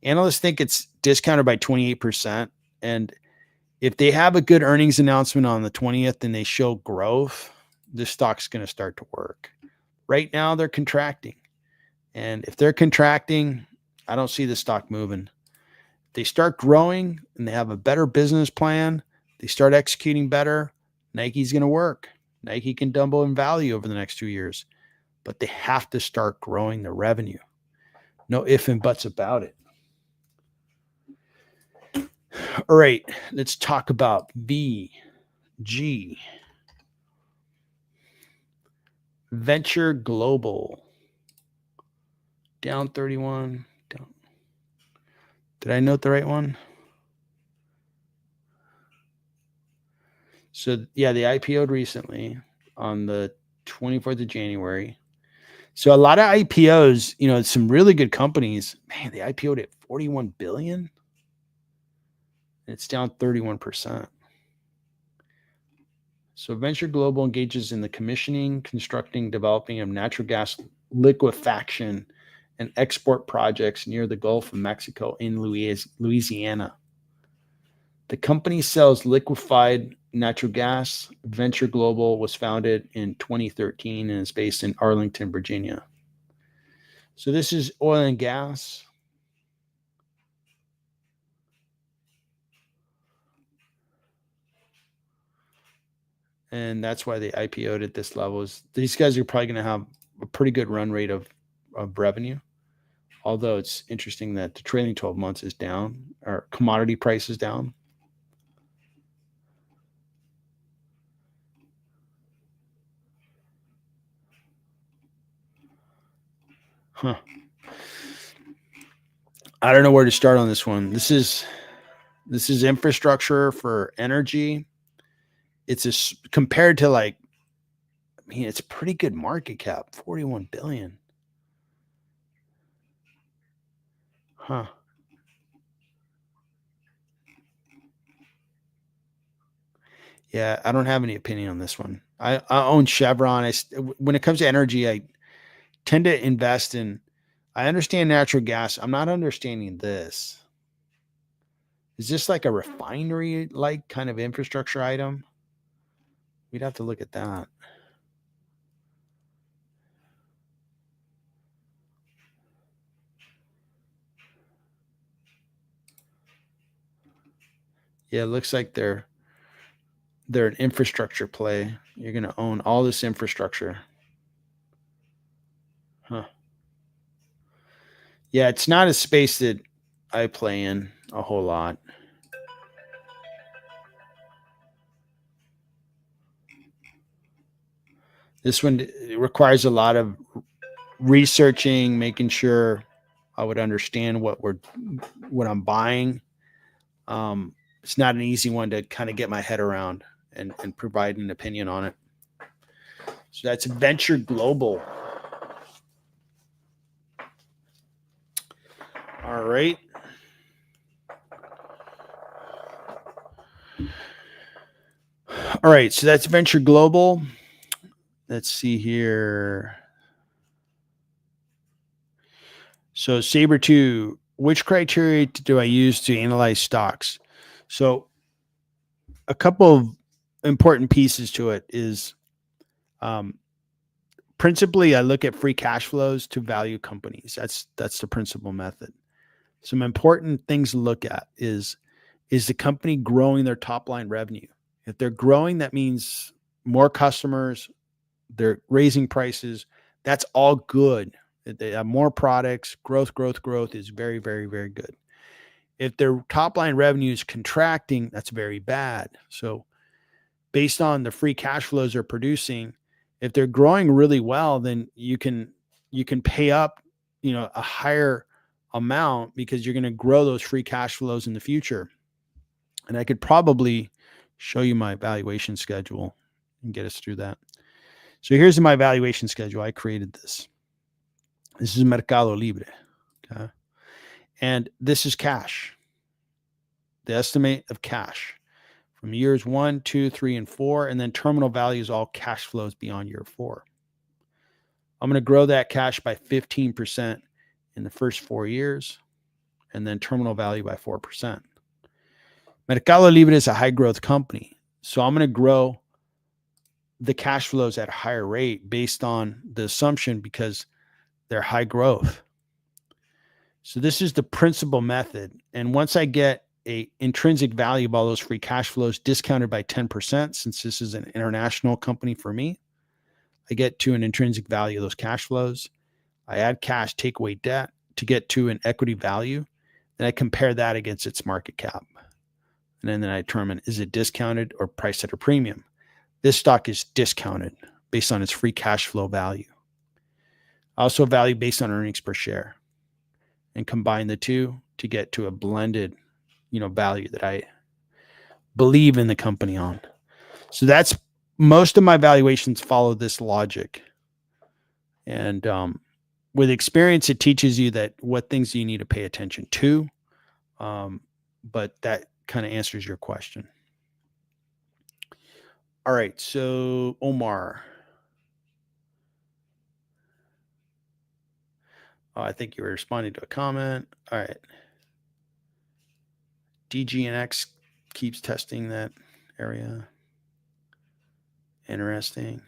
Analysts think it's discounted by 28%. And if they have a good earnings announcement on the 20th and they show growth, this stock's going to start to work. Right now, they're contracting. And if they're contracting, I don't see the stock moving. If they start growing and they have a better business plan, they start executing better, Nike's going to work. Nike can double in value over the next 2 years, but they have to start growing their revenue. No ifs and buts about it. All right, let's talk about VG. Venture Global. Down 31. Down. Did I note the right one? So, yeah, they IPO'd recently on the 24th of January. So a lot of IPOs, some really good companies, man, they IPO'd at 41 billion. It's down 31%. So Venture Global engages in the commissioning, constructing, developing of natural gas liquefaction and export projects near the Gulf of Mexico in Louisiana. The company sells liquefied natural gas. Venture Global was founded in 2013 and is based in Arlington, Virginia. So this is oil and gas. And that's why they IPO'd at this level. These guys are probably going to have a pretty good run rate of revenue. Although it's interesting that the trailing 12 months is down, or commodity price is down. Huh. I don't know where to start on this one. This is infrastructure for energy. It's compared to it's a pretty good market cap, 41 billion. Huh. Yeah, I don't have any opinion on this one. I own Chevron. When it comes to energy, I tend to invest in. I understand natural gas. I'm not understanding this. Is this like a refinery like kind of infrastructure item? We'd have to look at that. Yeah, it looks like they're an infrastructure play. You're going to own all this infrastructure. Huh. Yeah, it's not a space that I play in a whole lot. This one requires a lot of researching, making sure I would understand what I'm buying. It's not an easy one to kind of get my head around and provide an opinion on it. So that's Venture Global. All right. All right. So that's Venture Global. Let's see here. So Saber 2, which criteria do I use to analyze stocks? So a couple of important pieces to it is principally I look at free cash flows to value companies. That's the principal method. Some important things to look at is the company growing their top line revenue? If they're growing, that means more customers, they're raising prices. That's all good. They have more products. Growth is very, very, very good. If their top line revenue is contracting, that's very bad. So based on the free cash flows they're producing, if they're growing really well, then you can pay up, a higher amount because you're going to grow those free cash flows in the future. And I could probably show you my valuation schedule and get us through that. So here's my valuation schedule. I created this. This is Mercado Libre. Okay. And this is cash. The estimate of cash from years 1, 2, 3, and 4. And then terminal value is all cash flows beyond year 4. I'm going to grow that cash by 15% in the first 4 years, and then terminal value by 4%. Mercado Libre is a high growth company. So I'm going to grow the cash flows at a higher rate based on the assumption because they're high growth. So this is the principal method. And once I get a intrinsic value of all those free cash flows discounted by 10%, since this is an international company for me, I get to an intrinsic value of those cash flows. I add cash, take away debt to get to an equity value. Then I compare that against its market cap. And then I determine, is it discounted or priced at a premium? This stock is discounted based on its free cash flow value. I also value based on earnings per share and combine the two to get to a blended, value that I believe in the company on. So that's most of my valuations follow this logic. And with experience, it teaches you that what things you need to pay attention to. But that kind of answers your question. All right. So Omar. Oh, I think you were responding to a comment. All right. DGNX keeps testing that area. Interesting.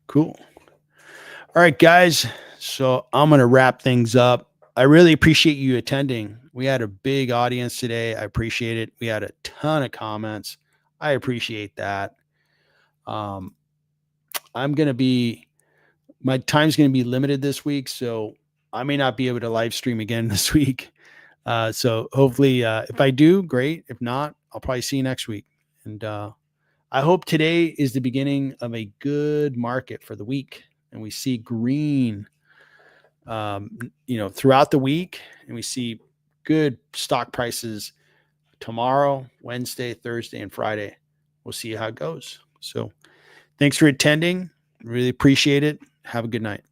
Cool. All right, guys. So I'm going to wrap things up. I really appreciate you attending. We had a big audience today. I appreciate it. We had a ton of comments. I appreciate that. My time's going to be limited this week, so I may not be able to live stream again this week. So hopefully, if I do, great. If not, I'll probably see you next week. And I hope today is the beginning of a good market for the week. And we see green, throughout the week. And we see good stock prices tomorrow, Wednesday, Thursday, and Friday. We'll see how it goes. So thanks for attending. Really appreciate it. Have a good night.